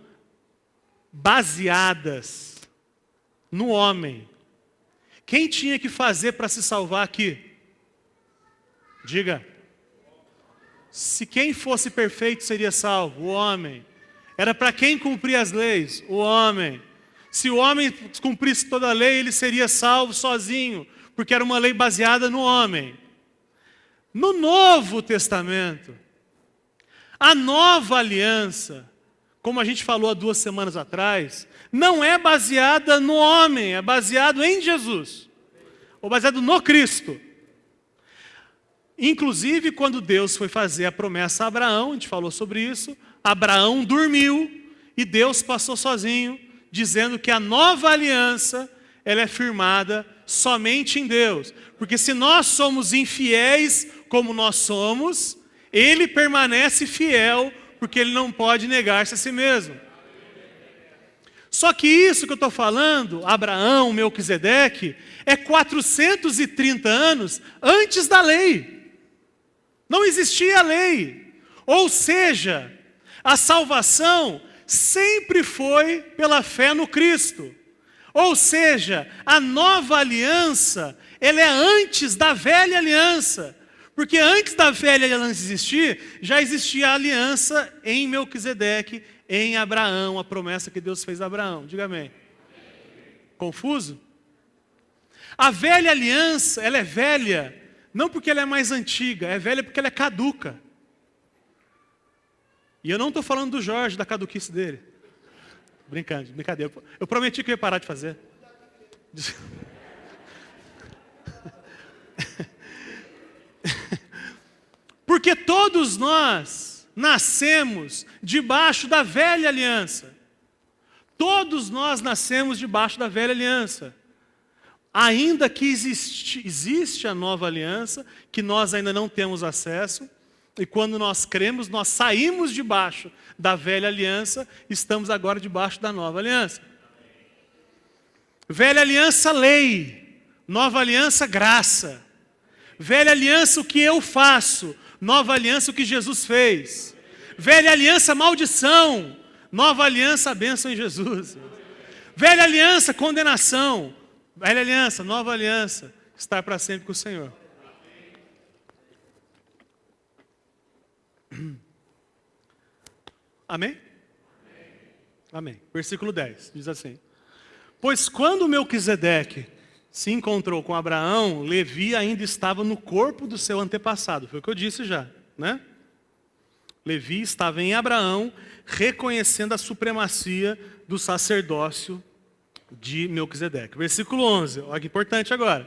baseadas no homem. Quem tinha que fazer para se salvar aqui? Diga. Se quem fosse perfeito seria salvo? O homem. Era para quem cumprir as leis? O homem. Se o homem cumprisse toda a lei, ele seria salvo sozinho, porque era uma lei baseada no homem. No Novo Testamento, a nova aliança, como a gente falou há 2 semanas atrás, não é baseada no homem, é baseado em Jesus, ou baseado no Cristo. Inclusive, quando Deus foi fazer a promessa a Abraão, a gente falou sobre isso, Abraão dormiu e Deus passou sozinho, dizendo que a nova aliança ela é firmada somente em Deus. Porque se nós somos infiéis como nós somos, Ele permanece fiel, porque Ele não pode negar-se a si mesmo. Só que isso que eu estou falando, Abraão, Melquisedeque, é 430 anos antes da lei. Não existia a lei. Ou seja, a salvação sempre foi pela fé no Cristo. Ou seja, a nova aliança, ela é antes da velha aliança. Porque antes da velha aliança existir, já existia a aliança em Melquisedeque, em Abraão, a promessa que Deus fez a Abraão. Diga amém. Confuso? A velha aliança, ela é velha, não porque ela é mais antiga, é velha porque ela é caduca. E eu não estou falando do Jorge, da caduquice dele. Brincando, brincadeira. Eu prometi que eu ia parar de fazer. Porque todos nós nascemos debaixo da velha aliança. Todos nós nascemos debaixo da velha aliança. Ainda que existe a nova aliança, que nós ainda não temos acesso, e quando nós cremos, nós saímos debaixo da velha aliança, estamos agora debaixo da nova aliança. Velha aliança, lei. Nova aliança, graça. Velha aliança, o que eu faço. Nova aliança, o que Jesus fez. Velha aliança, maldição. Nova aliança, a bênção em Jesus. Velha aliança, condenação. Velha aliança, nova aliança, estar para sempre com o Senhor. Amém? Amém. Versículo 10, diz assim. Pois quando Melquisedeque se encontrou com Abraão, Levi ainda estava no corpo do seu antepassado. Foi o que eu disse já, né? Levi estava em Abraão, reconhecendo a supremacia do sacerdócio de Melquisedeque. Versículo 11, olha que importante agora.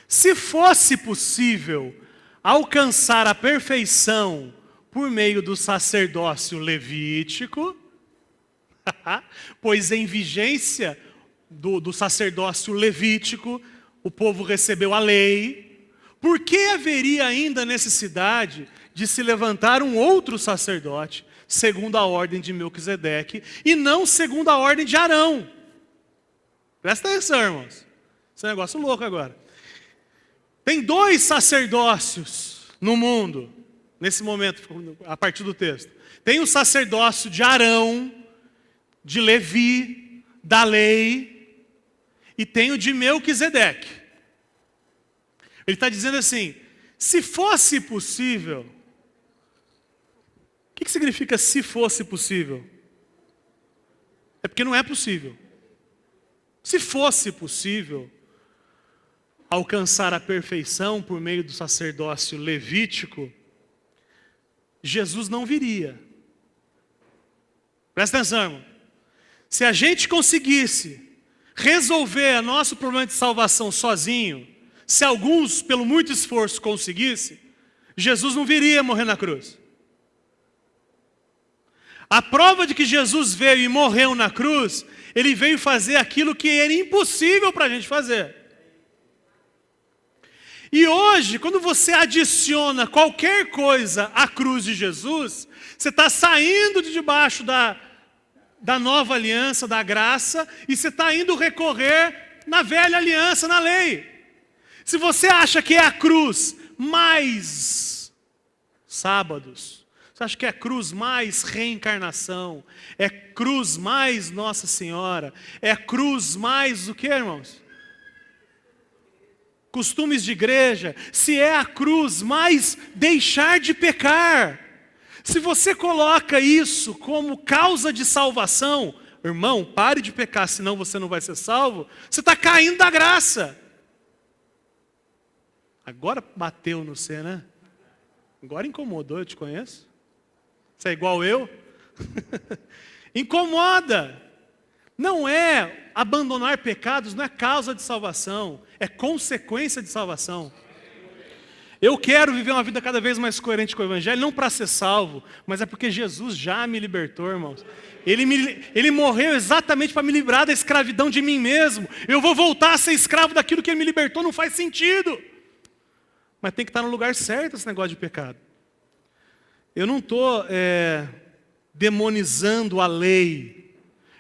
Se fosse possível alcançar a perfeição por meio do sacerdócio levítico, pois em vigência do sacerdócio levítico, o povo recebeu a lei, por que haveria ainda necessidade de se levantar um outro sacerdote, segundo a ordem de Melquisedeque, e não segundo a ordem de Arão? Presta atenção, irmãos. Esse é um negócio louco agora. Tem 2 sacerdócios no mundo, nesse momento, a partir do texto. Tem o sacerdócio de Arão, de Levi, da lei, e tem o de Melquisedeque. Ele está dizendo assim, se fosse possível O que significa se fosse possível? É porque não é possível. Se fosse possível alcançar a perfeição por meio do sacerdócio levítico, Jesus não viria. Presta atenção, irmão. Se a gente conseguisse resolver o nosso problema de salvação sozinho, se alguns, pelo muito esforço, conseguissem, Jesus não viria morrer na cruz. A prova de que Jesus veio e morreu na cruz, ele veio fazer aquilo que era impossível para a gente fazer. E hoje, quando você adiciona qualquer coisa à cruz de Jesus, você está saindo de debaixo da nova aliança, da graça, e você está indo recorrer na velha aliança, na lei. Se você acha que é a cruz mais sábados, você acha que é cruz mais reencarnação, é cruz mais Nossa Senhora, é cruz mais o que, irmãos? Costumes de igreja, se é a cruz mais deixar de pecar. Se você coloca isso como causa de salvação, irmão, pare de pecar, senão você não vai ser salvo, você está caindo da graça. Agora bateu no você, né? Agora incomodou, eu te conheço. Você é igual eu? Incomoda. Não é abandonar pecados, não é causa de salvação, é consequência de salvação. Eu quero viver uma vida cada vez mais coerente com o Evangelho, não para ser salvo, mas é porque Jesus já me libertou, irmãos. Ele morreu exatamente para me livrar da escravidão de mim mesmo. Eu vou voltar a ser escravo daquilo que Ele me libertou, não faz sentido. Mas tem que estar no lugar certo esse negócio de pecado. Eu não estou demonizando a lei.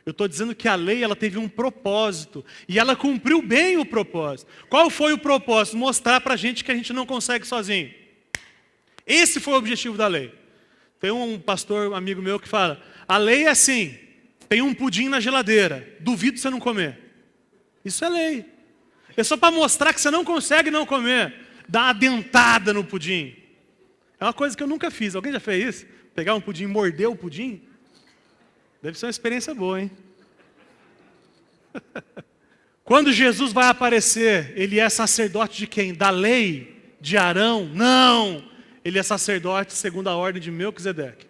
Eu estou dizendo que a lei ela teve um propósito. E ela cumpriu bem o propósito. Qual foi o propósito? Mostrar para a gente que a gente não consegue sozinho. Esse foi o objetivo da lei. Tem um pastor, um amigo meu, que fala, a lei é assim, tem um pudim na geladeira, duvido você não comer. Isso é lei. É só para mostrar que você não consegue não comer. Dá uma dentada no pudim. É uma coisa que eu nunca fiz. Alguém já fez isso? Pegar um pudim e morder o pudim? Deve ser uma experiência boa, hein? Quando Jesus vai aparecer, ele é sacerdote de quem? Da lei? De Arão? Não! Ele é sacerdote segundo a ordem de Melquisedeque.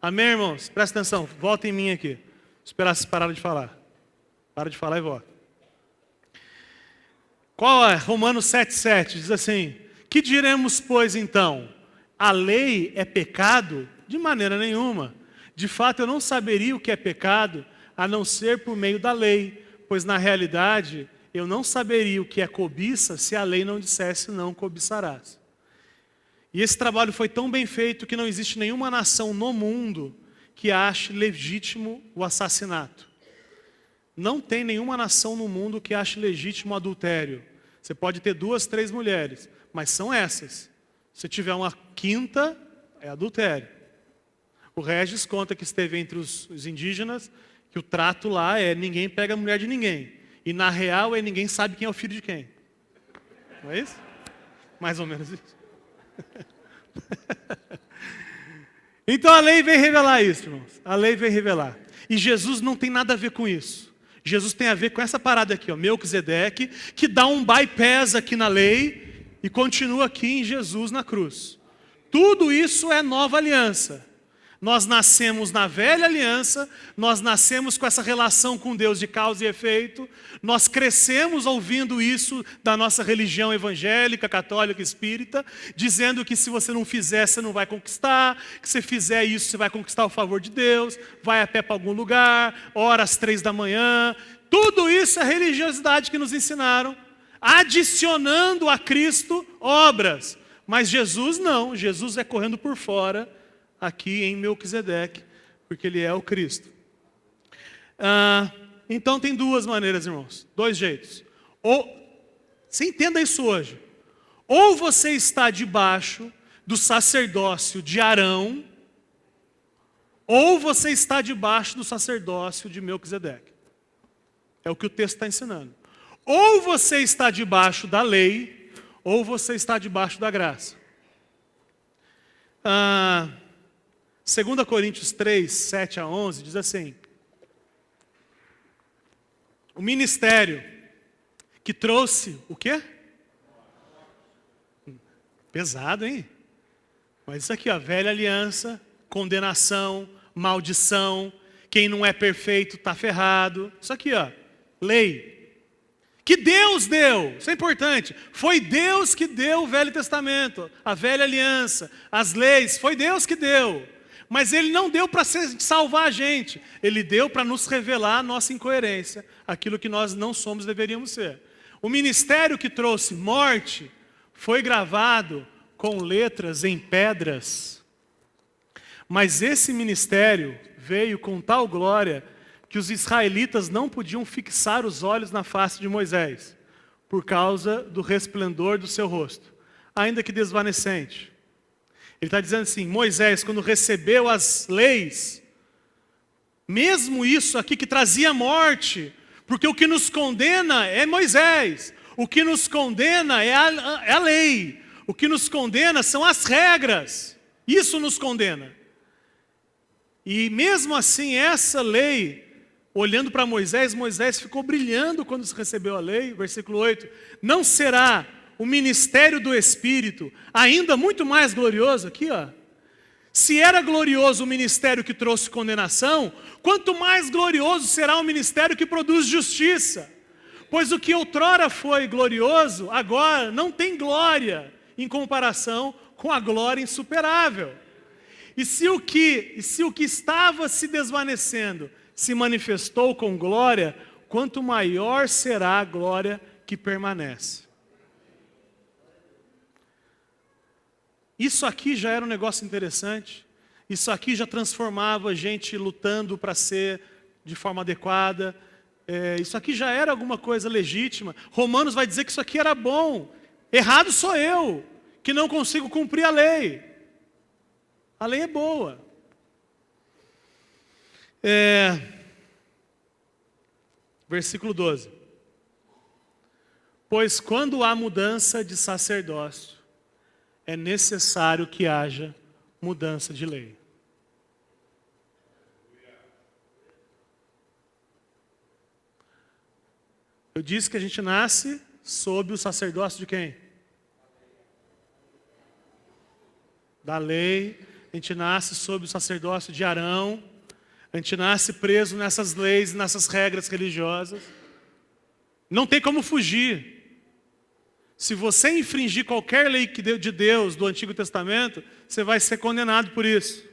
Amém, irmãos? Presta atenção, volta em mim aqui. Esperar vocês pararem de falar. Para de falar e volta. Qual é? Romanos 7,7 diz assim, que diremos, pois, então? A lei é pecado? De maneira nenhuma. De fato, eu não saberia o que é pecado, a não ser por meio da lei, pois na realidade, eu não saberia o que é cobiça se a lei não dissesse não cobiçarás. E esse trabalho foi tão bem feito que não existe nenhuma nação no mundo que ache legítimo o assassinato. Não tem nenhuma nação no mundo que ache legítimo o adultério. Você pode ter 2, 3 mulheres, mas são essas. Se tiver uma quinta, é adultério. O Regis conta que esteve entre os indígenas, que o trato lá é ninguém pega a mulher de ninguém. E na real é ninguém sabe quem é o filho de quem. Não é isso? Mais ou menos isso. Então a lei veio revelar isso, irmãos. A lei veio revelar. E Jesus não tem nada a ver com isso. Jesus tem a ver com essa parada aqui, ó, Melquisedeque, que dá um bypass aqui na lei e continua aqui em Jesus na cruz. Tudo isso é nova aliança. Nós nascemos na velha aliança, nós nascemos com essa relação com Deus de causa e efeito, nós crescemos ouvindo isso da nossa religião evangélica, católica, espírita, dizendo que se você não fizer, você não vai conquistar, que se fizer isso, você vai conquistar o favor de Deus, vai a pé para algum lugar, ora às 3 da manhã. Tudo isso é religiosidade que nos ensinaram, adicionando a Cristo obras. Mas Jesus não, Jesus é correndo por fora, aqui em Melquisedeque, porque ele é o Cristo. Então tem 2 maneiras, irmãos, 2 jeitos. Você entenda isso hoje. Ou você está debaixo do sacerdócio de Arão, ou você está debaixo do sacerdócio de Melquisedeque. É o que o texto está ensinando. Ou você está debaixo da lei, ou você está debaixo da graça. 2 Coríntios 3, 7 a 11, diz assim: o ministério que trouxe o quê? Pesado, hein? Mas isso aqui, ó, velha aliança, condenação, maldição, quem não é perfeito está ferrado. Isso aqui, ó, lei. Que Deus deu, isso é importante. Foi Deus que deu o Velho Testamento, a velha aliança, as leis, foi Deus que deu. Mas Ele não deu para salvar a gente, Ele deu para nos revelar a nossa incoerência, aquilo que nós não somos, deveríamos ser. O ministério que trouxe morte foi gravado com letras em pedras. Mas esse ministério veio com tal glória que os israelitas não podiam fixar os olhos na face de Moisés, por causa do resplendor do seu rosto, ainda que desvanecente. Ele está dizendo assim, Moisés, quando recebeu as leis, mesmo isso aqui que trazia morte, porque o que nos condena é Moisés, o que nos condena é a lei, o que nos condena são as regras, isso nos condena. E mesmo assim, essa lei, olhando para Moisés, Moisés ficou brilhando quando recebeu a lei, versículo 8, não será o ministério do Espírito ainda muito mais glorioso, aqui ó, se era glorioso o ministério que trouxe condenação, quanto mais glorioso será o ministério que produz justiça, pois o que outrora foi glorioso, agora não tem glória em comparação com a glória insuperável. E se o que estava se desvanecendo se manifestou com glória, quanto maior será a glória que permanece. Isso aqui já era um negócio interessante, isso aqui já transformava a gente lutando para ser de forma adequada, isso aqui já era alguma coisa legítima. Romanos vai dizer que isso aqui era bom, errado sou eu, que não consigo cumprir a lei. A lei é boa. Versículo 12. Pois quando há mudança de sacerdócio, é necessário que haja mudança de lei. Eu disse que a gente nasce sob o sacerdócio de quem? Da lei. A gente nasce sob o sacerdócio de Arão. A gente nasce preso nessas leis, nessas regras religiosas. Não tem como fugir. Se você infringir qualquer lei de Deus do Antigo Testamento, você vai ser condenado por isso.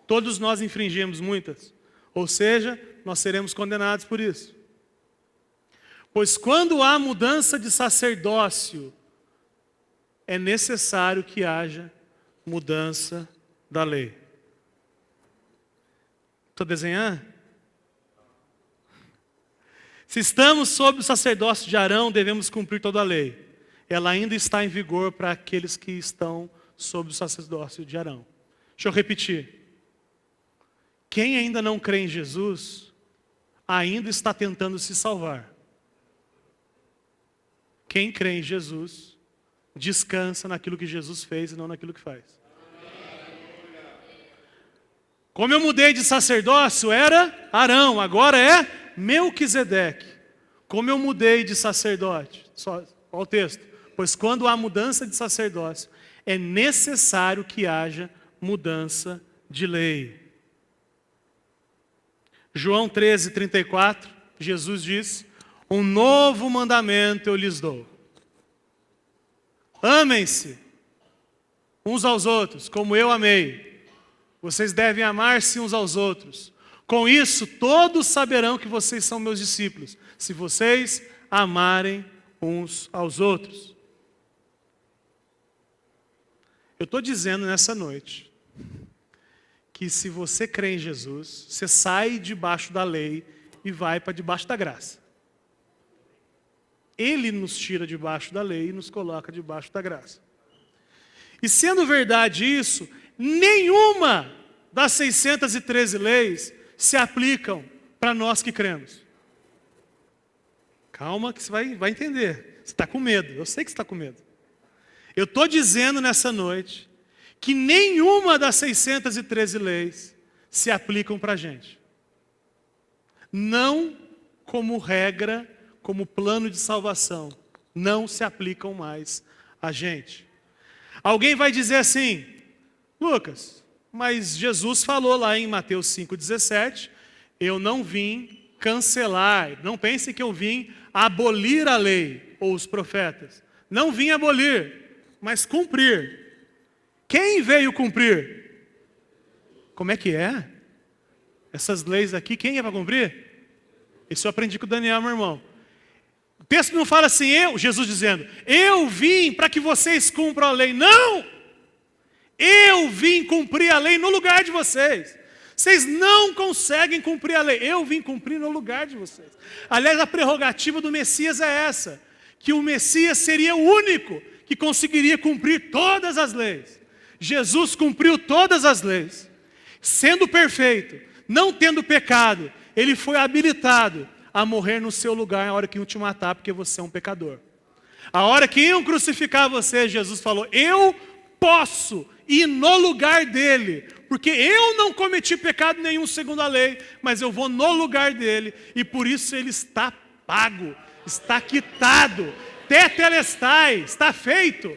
Todos nós infringimos muitas. Ou seja, nós seremos condenados por isso. Pois quando há mudança de sacerdócio, é necessário que haja mudança da lei. Estou desenhando? Se estamos sob o sacerdócio de Arão, devemos cumprir toda a lei. Ela ainda está em vigor para aqueles que estão sob o sacerdócio de Arão. Deixa eu repetir. Quem ainda não crê em Jesus, ainda está tentando se salvar. Quem crê em Jesus, descansa naquilo que Jesus fez e não naquilo que faz. Como eu mudei de sacerdócio, era Arão, agora é Melquisedeque. Como eu mudei de sacerdote, olha o texto. Pois quando há mudança de sacerdócio, é necessário que haja mudança de lei. João 13, 34, Jesus diz, um novo mandamento eu lhes dou. Amem-se uns aos outros, como eu amei. Vocês devem amar-se uns aos outros. Com isso, todos saberão que vocês são meus discípulos, se vocês amarem uns aos outros. Eu estou dizendo nessa noite que se você crê em Jesus, você sai debaixo da lei e vai para debaixo da graça. Ele nos tira debaixo da lei e nos coloca debaixo da graça. E sendo verdade isso, nenhuma das 613 leis se aplicam para nós que cremos. Calma que você vai entender. Você está com medo, eu sei que você está com medo. Eu estou dizendo nessa noite que nenhuma das 613 leis se aplicam para a gente. Não como regra, como plano de salvação. Não se aplicam mais a gente. Alguém vai dizer assim, Lucas, mas Jesus falou lá em Mateus 5,17, eu não vim cancelar, não pense que eu vim abolir a lei ou os profetas. Não vim abolir, mas cumprir. Quem veio cumprir? Como é que é? Essas leis aqui, quem é para cumprir? Isso eu aprendi com o Daniel, meu irmão. O texto não fala assim, Jesus dizendo, eu vim para que vocês cumpram a lei. Não! Eu vim cumprir a lei no lugar de vocês. Vocês não conseguem cumprir a lei. Eu vim cumprir no lugar de vocês. Aliás, a prerrogativa do Messias é essa. Que o Messias seria o único que conseguiria cumprir todas as leis. Jesus cumpriu todas as leis. Sendo perfeito, não tendo pecado, ele foi habilitado a morrer no seu lugar na hora que iam te matar, porque você é um pecador. A hora que iam crucificar você, Jesus falou, eu posso ir no lugar dele, porque eu não cometi pecado nenhum segundo a lei, mas eu vou no lugar dele, e por isso ele está pago, está quitado, tetelestai, está feito.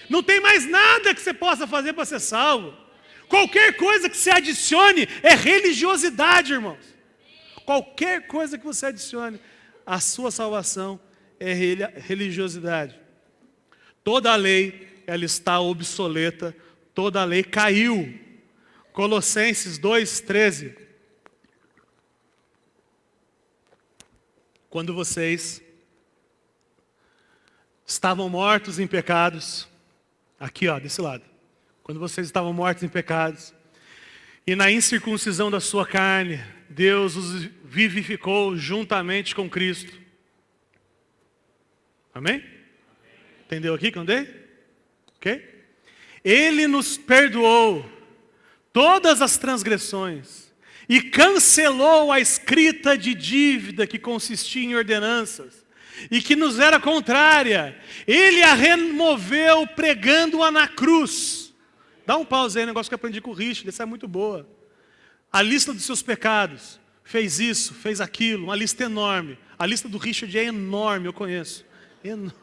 Não tem mais nada que você possa fazer para ser salvo. Qualquer coisa que você adicione é religiosidade, irmãos. Qualquer coisa que você adicione à sua salvação é religiosidade. Toda a lei, ela está obsoleta, toda a lei caiu. Colossenses 2,13. Quando vocês estavam mortos em pecados, aqui ó, desse lado. Quando vocês estavam mortos em pecados, e na incircuncisão da sua carne, Deus os vivificou juntamente com Cristo. Amém? Entendeu aqui que eu andei? Ok? Ele nos perdoou todas as transgressões e cancelou a escrita de dívida que consistia em ordenanças e que nos era contrária. Ele a removeu pregando-a na cruz. Dá um pause aí, negócio que eu aprendi com o Richard, essa é muito boa. A lista dos seus pecados, fez isso, fez aquilo, uma lista enorme. A lista do Richard é enorme, eu conheço. Enorme.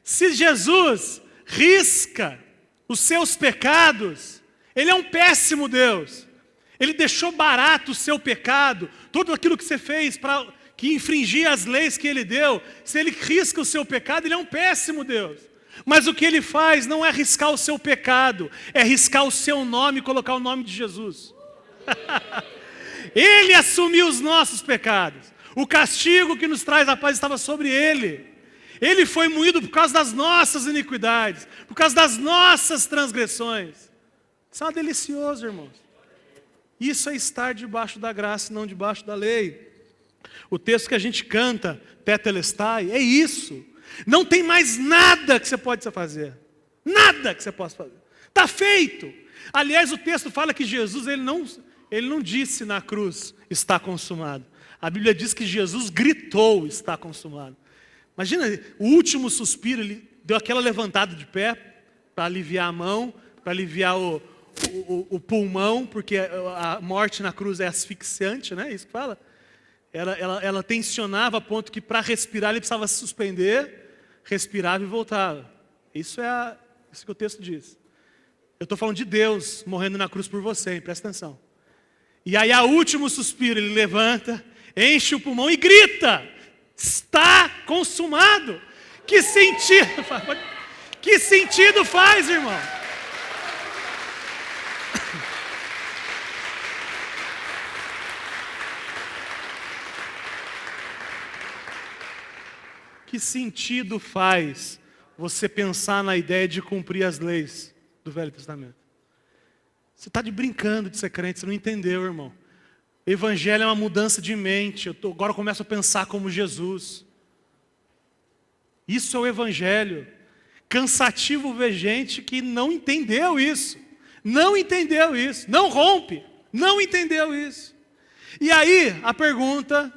Se Jesus risca os seus pecados, Ele é um péssimo Deus. Ele deixou barato o seu pecado, tudo aquilo que você fez para que infringia as leis que Ele deu. Se Ele risca o seu pecado, Ele é um péssimo Deus. Mas o que Ele faz não é riscar o seu pecado, é riscar o seu nome e colocar o nome de Jesus. Ele assumiu os nossos pecados. O castigo que nos traz a paz estava sobre Ele. Ele foi moído por causa das nossas iniquidades, por causa das nossas transgressões. Isso é delicioso, irmãos. Isso é estar debaixo da graça e não debaixo da lei. O texto que a gente canta, tetelestai, é isso. Não tem mais nada que você pode fazer. Nada que você possa fazer. Está feito. Aliás, o texto fala que Jesus, ele não disse na cruz, está consumado. A Bíblia diz que Jesus gritou, está consumado. Imagina, o último suspiro, ele deu aquela levantada de pé para aliviar a mão, para aliviar o pulmão, porque a morte na cruz é asfixiante, né? Isso que fala. Ela tensionava a ponto que para respirar ele precisava se suspender, respirava e voltava. Isso que o texto diz. Eu estou falando de Deus morrendo na cruz por você, hein? Presta atenção. E aí, ao último suspiro, ele levanta, enche o pulmão e grita: está consumado. Que sentido faz, irmão? Que sentido faz você pensar na ideia de cumprir as leis do Velho Testamento? Você está brincando de ser crente, você não entendeu, irmão. O Evangelho é uma mudança de mente. Agora eu começo a pensar como Jesus. Isso é o Evangelho. Cansativo ver gente que não entendeu isso. Não entendeu isso. Não rompe. Não entendeu isso. E aí, a pergunta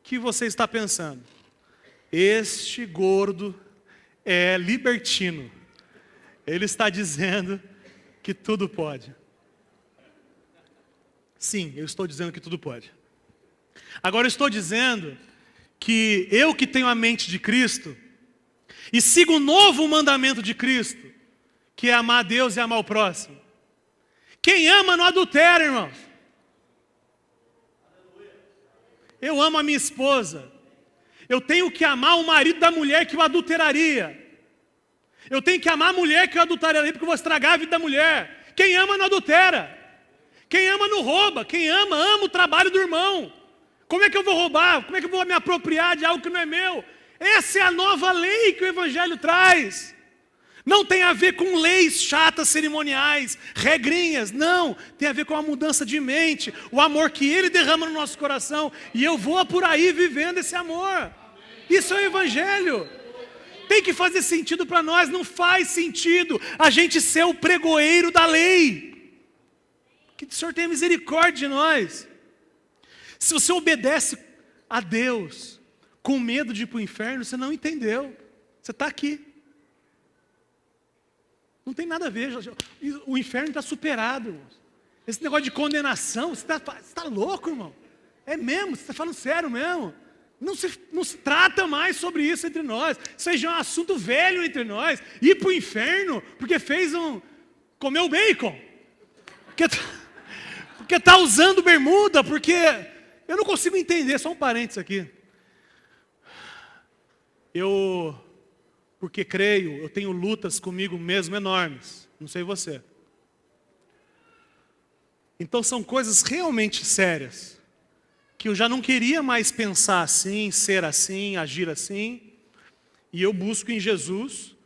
que você está pensando. Este gordo é libertino. Ele está dizendo que tudo pode. Sim, eu estou dizendo que tudo pode. Agora eu estou dizendo que eu que tenho a mente de Cristo e sigo o novo mandamento de Cristo, que é amar a Deus e amar o próximo. Quem ama não adultera, irmãos. Eu amo a minha esposa. Eu tenho que amar o marido da mulher que eu adulteraria. Eu tenho que amar a mulher que eu adulteraria porque eu vou estragar a vida da mulher. Quem ama não adultera. Quem ama não rouba. Quem ama, ama o trabalho do irmão. Como é que eu vou roubar? Como é que eu vou me apropriar de algo que não é meu? Essa é a nova lei que o Evangelho traz. Não tem a ver com leis chatas, cerimoniais, regrinhas. Não, tem a ver com a mudança de mente, o amor que Ele derrama no nosso coração. E eu vou por aí vivendo esse amor. Isso é o Evangelho. Tem que fazer sentido para nós. Não faz sentido a gente ser o pregoeiro da lei. Que o Senhor tenha misericórdia de nós. Se você obedece a Deus com medo de ir para o inferno, você não entendeu. Você está aqui. Não tem nada a ver. O inferno está superado, irmãos. Esse negócio de condenação, você está louco, irmão. É mesmo, você está falando sério mesmo. Não se trata mais sobre isso entre nós. Isso aí já é um assunto velho entre nós. Ir para o inferno porque comeu bacon. Porque está usando bermuda, porque... Eu não consigo entender, só um parênteses aqui. Porque creio, eu tenho lutas comigo mesmo enormes. Não sei você. Então são coisas realmente sérias. Que eu já não queria mais pensar assim, ser assim, agir assim. E eu busco em Jesus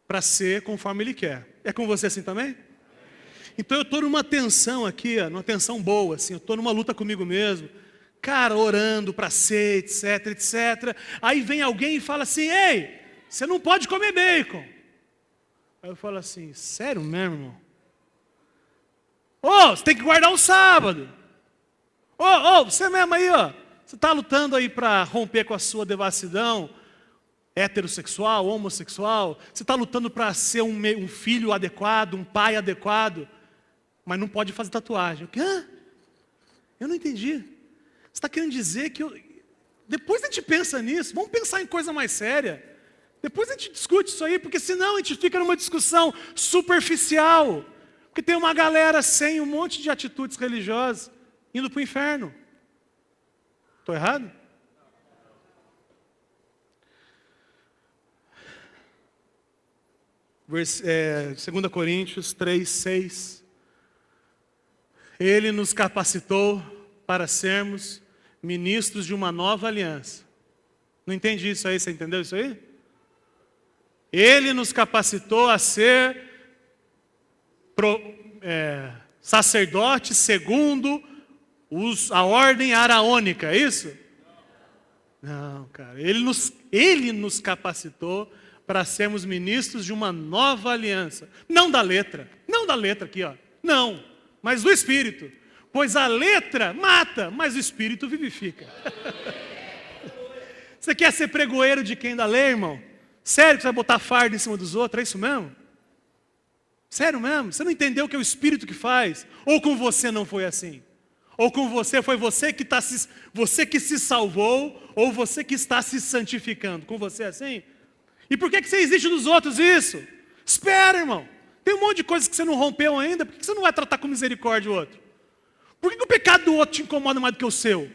para ser conforme Ele quer. É com você assim também? Então eu estou numa tensão aqui, numa tensão boa. Assim, eu estou numa luta comigo mesmo. Cara, orando para ser, etc, etc. Aí vem alguém e fala assim, ei, você não pode comer bacon. Aí eu falo assim, sério mesmo, irmão? Você tem que guardar o sábado. Você mesmo aí, você está lutando aí para romper com a sua devassidão heterossexual, homossexual. Você está lutando para ser um filho adequado, um pai adequado, mas não pode fazer tatuagem. Hã? Eu não entendi. Você está querendo dizer que depois a gente pensa nisso, vamos pensar em coisa mais séria. Depois a gente discute isso aí, porque senão a gente fica numa discussão superficial. Porque tem uma galera sem um monte de atitudes religiosas indo para o inferno. Estou errado? Vers, 2 Coríntios 3, 6. Ele nos capacitou para sermos ministros de uma nova aliança. Não entendi isso aí, você entendeu isso aí? Ele nos capacitou a ser sacerdotes segundo a ordem araônica, é isso? Não, cara. Ele nos capacitou para sermos ministros de uma nova aliança. Não da letra aqui, não, mas do Espírito. Pois a letra mata, mas o Espírito vivifica. Você quer ser pregoeiro de quem da lei, irmão? Sério que você vai botar fardo em cima dos outros? É isso mesmo? Sério mesmo? Você não entendeu que é o Espírito que faz? Ou com você não foi assim? Ou com você foi você que se salvou, ou você que está se santificando? Com você é assim? E por que você exige dos outros isso? Espera, irmão. Tem um monte de coisas que você não rompeu ainda. Por que você não vai tratar com misericórdia o outro? Por que o pecado do outro te incomoda mais do que o seu?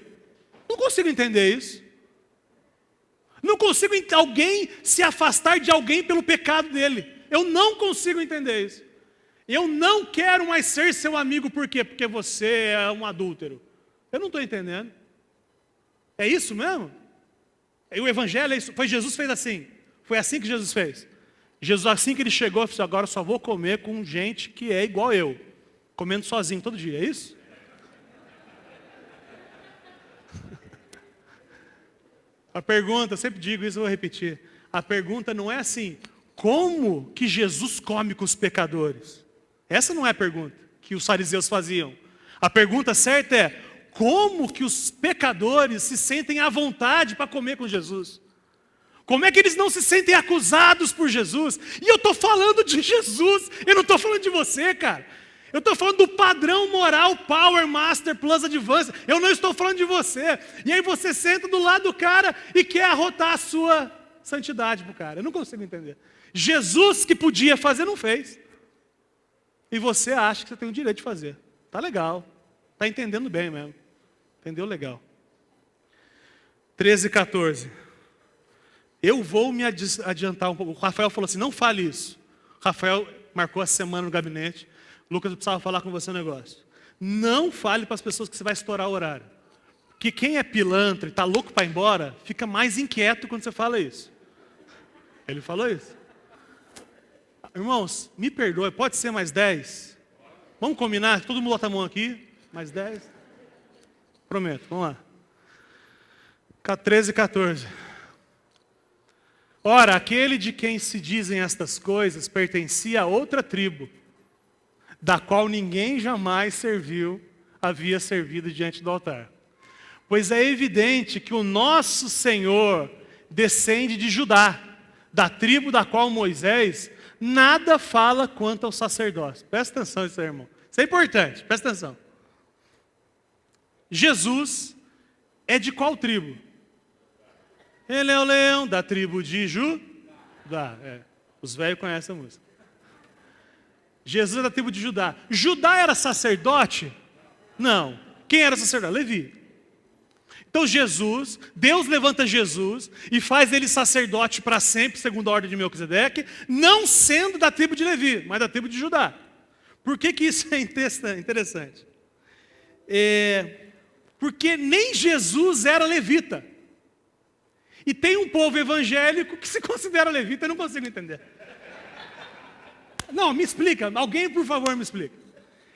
Não consigo entender isso. Não consigo alguém se afastar de alguém pelo pecado dele. Eu não consigo entender isso. Eu não quero mais ser seu amigo, por quê? Porque você é um adúltero. Eu não estou entendendo. É isso mesmo? O Evangelho é isso. Jesus fez assim. Foi assim que Jesus fez. Jesus, assim que ele chegou, disse, agora eu só vou comer com gente que é igual eu. Comendo sozinho todo dia, é isso? A pergunta, eu sempre digo isso, eu vou repetir. A pergunta não é assim, como que Jesus come com os pecadores? Essa não é a pergunta que os fariseus faziam. A pergunta certa é, como que os pecadores se sentem à vontade para comer com Jesus? Como é que eles não se sentem acusados por Jesus? E eu estou falando de Jesus, eu não estou falando de você, cara. Eu estou falando do padrão moral Power, Master, Plus, Advanced. Eu não estou falando de você. E aí você senta do lado do cara e quer arrotar a sua santidade para o cara. Eu não consigo entender. Jesus que podia fazer, não fez. E você acha que você tem o direito de fazer. Tá legal. Tá entendendo bem mesmo. Entendeu legal. 13 e 14. Eu vou me adiantar um pouco. O Rafael falou assim, não fale isso. O Rafael marcou a semana no gabinete. Lucas, eu precisava falar com você um negócio. Não fale para as pessoas que você vai estourar o horário. Porque quem é pilantra e está louco para ir embora, fica mais inquieto quando você fala isso. Ele falou isso. Irmãos, me perdoe, pode ser mais 10? Vamos combinar? Todo mundo bota a mão aqui. Mais 10? Prometo, vamos lá. 13 e 14. Ora, aquele de quem se dizem estas coisas pertencia a outra tribo, da qual ninguém jamais havia servido diante do altar. Pois é evidente que o nosso Senhor descende de Judá, da tribo da qual Moisés nada fala quanto ao sacerdócio. Presta atenção nisso aí, irmão. Isso é importante, presta atenção. Jesus é de qual tribo? Ele é o leão da tribo de Judá. Os velhos conhecem a música. Jesus é da tribo de Judá. Judá era sacerdote? Não. Quem era sacerdote? Levi. Então Deus levanta Jesus e faz ele sacerdote para sempre, segundo a ordem de Melquisedeque, não sendo da tribo de Levi, mas da tribo de Judá. Por que isso é interessante? Porque nem Jesus era levita. E tem um povo evangélico que se considera levita, eu não consigo entender. Não, me explica. Alguém, por favor, me explica.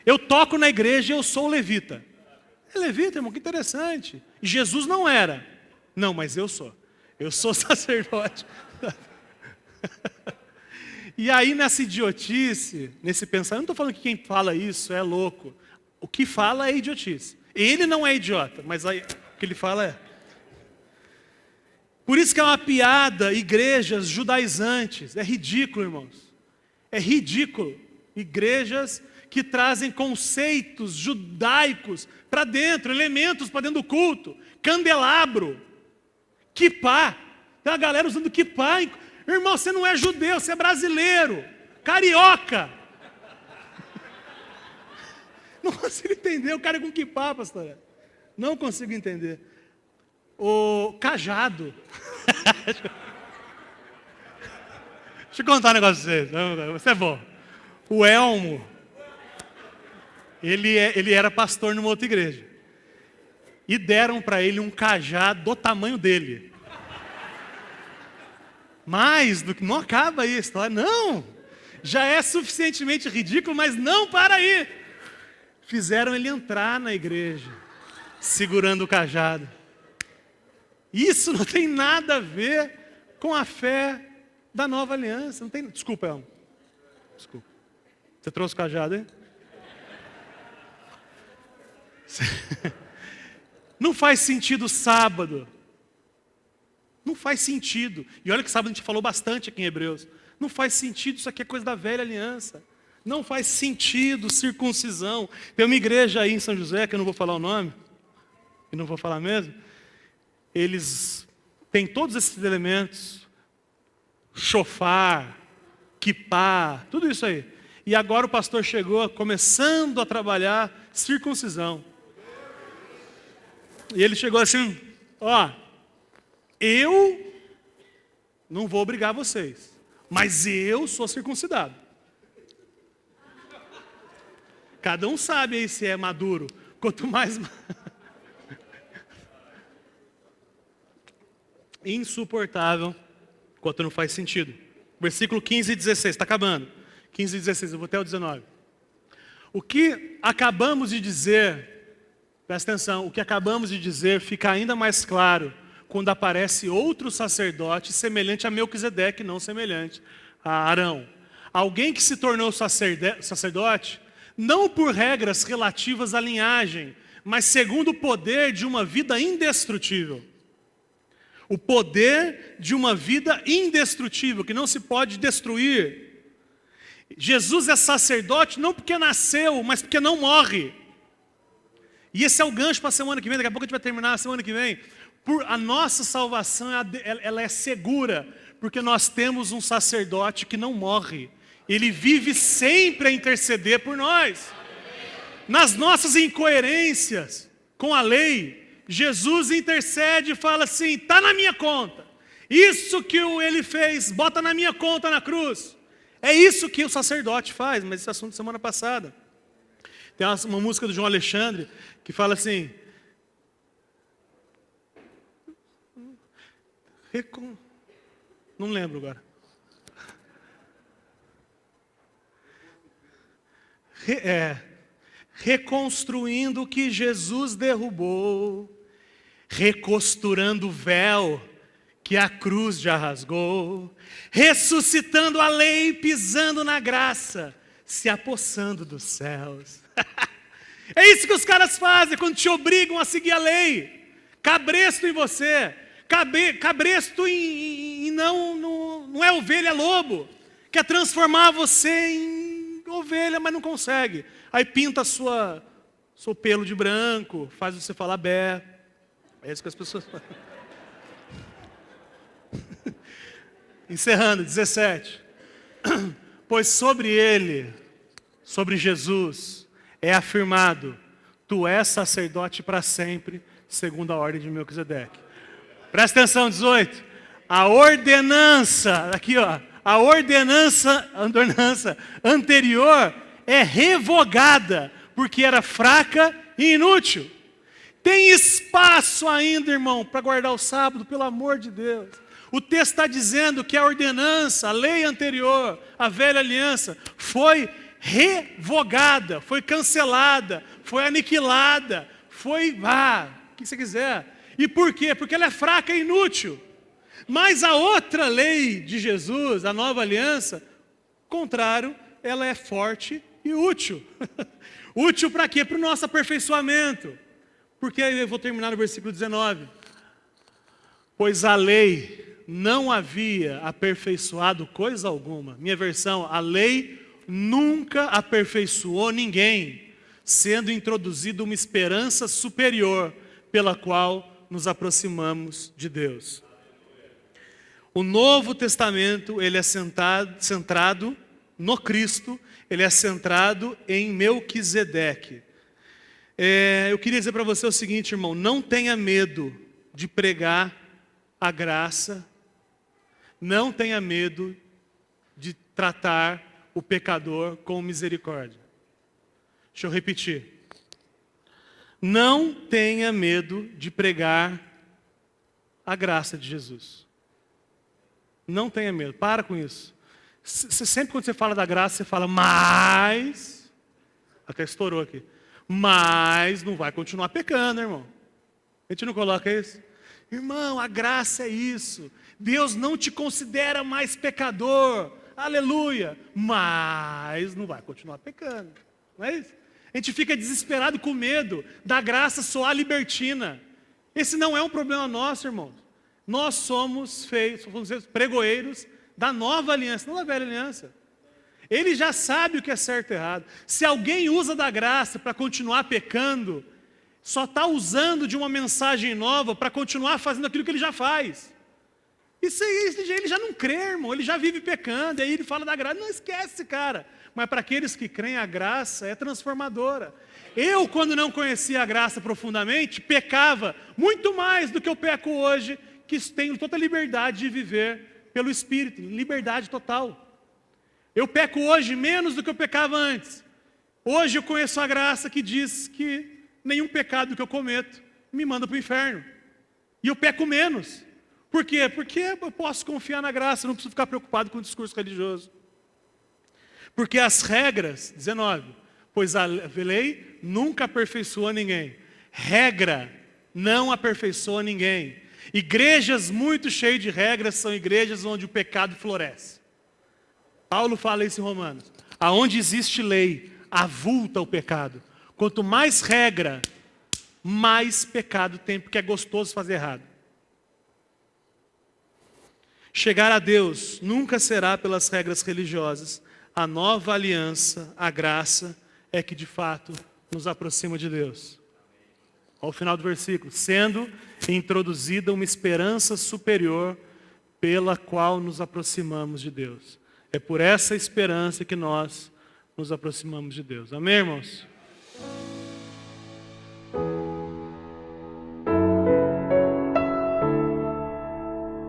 Eu toco na igreja e eu sou levita. É levita, irmão, que interessante. E Jesus não era. Não, mas eu sou. Eu sou sacerdote. E aí, nessa idiotice, nesse pensamento, eu não estou falando que quem fala isso é louco. O que fala é idiotice. Ele não é idiota, mas aí, o que ele fala é. Por isso que é uma piada, igrejas judaizantes. É ridículo, irmãos. É ridículo. Igrejas que trazem conceitos judaicos para dentro, elementos para dentro do culto. Candelabro. Quipá. Tem uma galera usando quipá. Irmão, você não é judeu, você é brasileiro. Carioca. Não consigo entender o cara com quipá, pastor. Não consigo entender. O cajado. Deixa eu contar um negócio pra vocês. Você é bom. O Elmo, ele era pastor numa outra igreja. E deram para ele um cajado do tamanho dele. Mais do que... Não acaba aí a história. Não! Já é suficientemente ridículo, mas não para aí. Fizeram ele entrar na igreja, segurando o cajado. Isso não tem nada a ver com a fé da nova aliança. Não tem... Desculpa, Elmo. Desculpa. Você trouxe o cajado aí? Não faz sentido sábado. Não faz sentido. E olha que sábado a gente falou bastante aqui em Hebreus. Não faz sentido, isso aqui é coisa da velha aliança. Não faz sentido circuncisão. Tem uma igreja aí em São José, que eu não vou falar o nome, e não vou falar mesmo. Eles têm todos esses elementos. Chofar, quipá, tudo isso aí. E agora o pastor chegou começando a trabalhar circuncisão. E ele chegou assim, eu não vou obrigar vocês, mas eu sou circuncidado. Cada um sabe aí se é maduro. Quanto mais... Insuportável, quanto não faz sentido. Versículo 15 e 16, está acabando. 15 e 16, eu vou até o 19. O que acabamos de dizer, presta atenção, o que acabamos de dizer fica ainda mais claro quando aparece outro sacerdote semelhante a Melquisedeque, não semelhante a Arão. Alguém que se tornou sacerdote, não por regras relativas à linhagem, mas segundo o poder de uma vida indestrutível. O poder de uma vida indestrutível, que não se pode destruir. Jesus é sacerdote não porque nasceu, mas porque não morre. E esse é o gancho para a semana que vem, daqui a pouco a gente vai terminar a semana que vem. A nossa salvação, ela é segura, porque nós temos um sacerdote que não morre. Ele vive sempre a interceder por nós. Nas nossas incoerências com a lei, Jesus intercede e fala assim, está na minha conta. Isso que ele fez, bota na minha conta na cruz. É isso que o sacerdote faz, mas esse assunto semana passada. Tem uma música do João Alexandre que fala assim, não lembro agora. Reconstruindo o que Jesus derrubou, recosturando o véu que a cruz já rasgou, ressuscitando a lei, pisando na graça, se apossando dos céus. É isso que os caras fazem quando te obrigam a seguir a lei. Cabresto em você, cabresto não é ovelha, é lobo. Quer transformar você em ovelha, mas não consegue. Aí pinta seu pelo de branco, faz você falar bé. É isso que as pessoas fazem. Encerrando, 17. Pois sobre ele, sobre Jesus, é afirmado, tu és sacerdote para sempre, segundo a ordem de Melquisedeque. Presta atenção, 18. A ordenança, aqui ó, a ordenança anterior é revogada, porque era fraca e inútil. Tem espaço ainda, irmão, para guardar o sábado, pelo amor de Deus. O texto está dizendo que a ordenança, a lei anterior, a velha aliança, foi revogada, foi cancelada, foi aniquilada, o que você quiser. E por quê? Porque ela é fraca e inútil. Mas a outra lei de Jesus, a nova aliança, contrário, ela é forte e útil. Útil para quê? Para o nosso aperfeiçoamento. Porque eu vou terminar no versículo 19. Pois a lei não havia aperfeiçoado coisa alguma. Minha versão, a lei nunca aperfeiçoou ninguém, sendo introduzida uma esperança superior pela qual nos aproximamos de Deus. O Novo Testamento, ele é centrado no Cristo, ele é centrado em Melquisedeque. Eu queria dizer para você o seguinte, irmão, não tenha medo de pregar a graça, não tenha medo de tratar o pecador com misericórdia. Deixa eu repetir. Não tenha medo de pregar a graça de Jesus. Não tenha medo, para com isso. Sempre quando você fala da graça, você fala, mas... Até estourou aqui. Mas não vai continuar pecando, irmão. A gente não coloca isso? Irmão, a graça é isso. Deus não te considera mais pecador. Aleluia. Mas não vai continuar pecando. Não é isso? A gente fica desesperado com medo da graça soar libertina. Esse não é um problema nosso, irmãos. Nós somos pregoeiros da nova aliança, não da velha aliança. Ele já sabe o que é certo e errado. Se alguém usa da graça para continuar pecando, só está usando de uma mensagem nova para continuar fazendo aquilo que ele já faz. Isso aí, ele já não crê, irmão, ele já vive pecando, e aí ele fala da graça, não esquece, cara. Mas para aqueles que creem, a graça é transformadora. Eu, quando não conhecia a graça profundamente, pecava muito mais do que eu peco hoje, que tenho toda a liberdade de viver pelo Espírito, liberdade total. Eu peco hoje menos do que eu pecava antes. Hoje eu conheço a graça que diz que nenhum pecado que eu cometo me manda para o inferno. E eu peco menos. Por quê? Porque eu posso confiar na graça, não preciso ficar preocupado com o discurso religioso. Porque as regras, 19, pois a lei nunca aperfeiçoou ninguém. Regra não aperfeiçoa ninguém. Igrejas muito cheias de regras são igrejas onde o pecado floresce. Paulo fala isso em Romanos. Aonde existe lei, avulta o pecado. Quanto mais regra, mais pecado tem, porque é gostoso fazer errado. Chegar a Deus nunca será pelas regras religiosas. A nova aliança, a graça, é que de fato nos aproxima de Deus. Ao final do versículo, sendo introduzida uma esperança superior pela qual nos aproximamos de Deus. É por essa esperança que nós nos aproximamos de Deus. Amém, irmãos?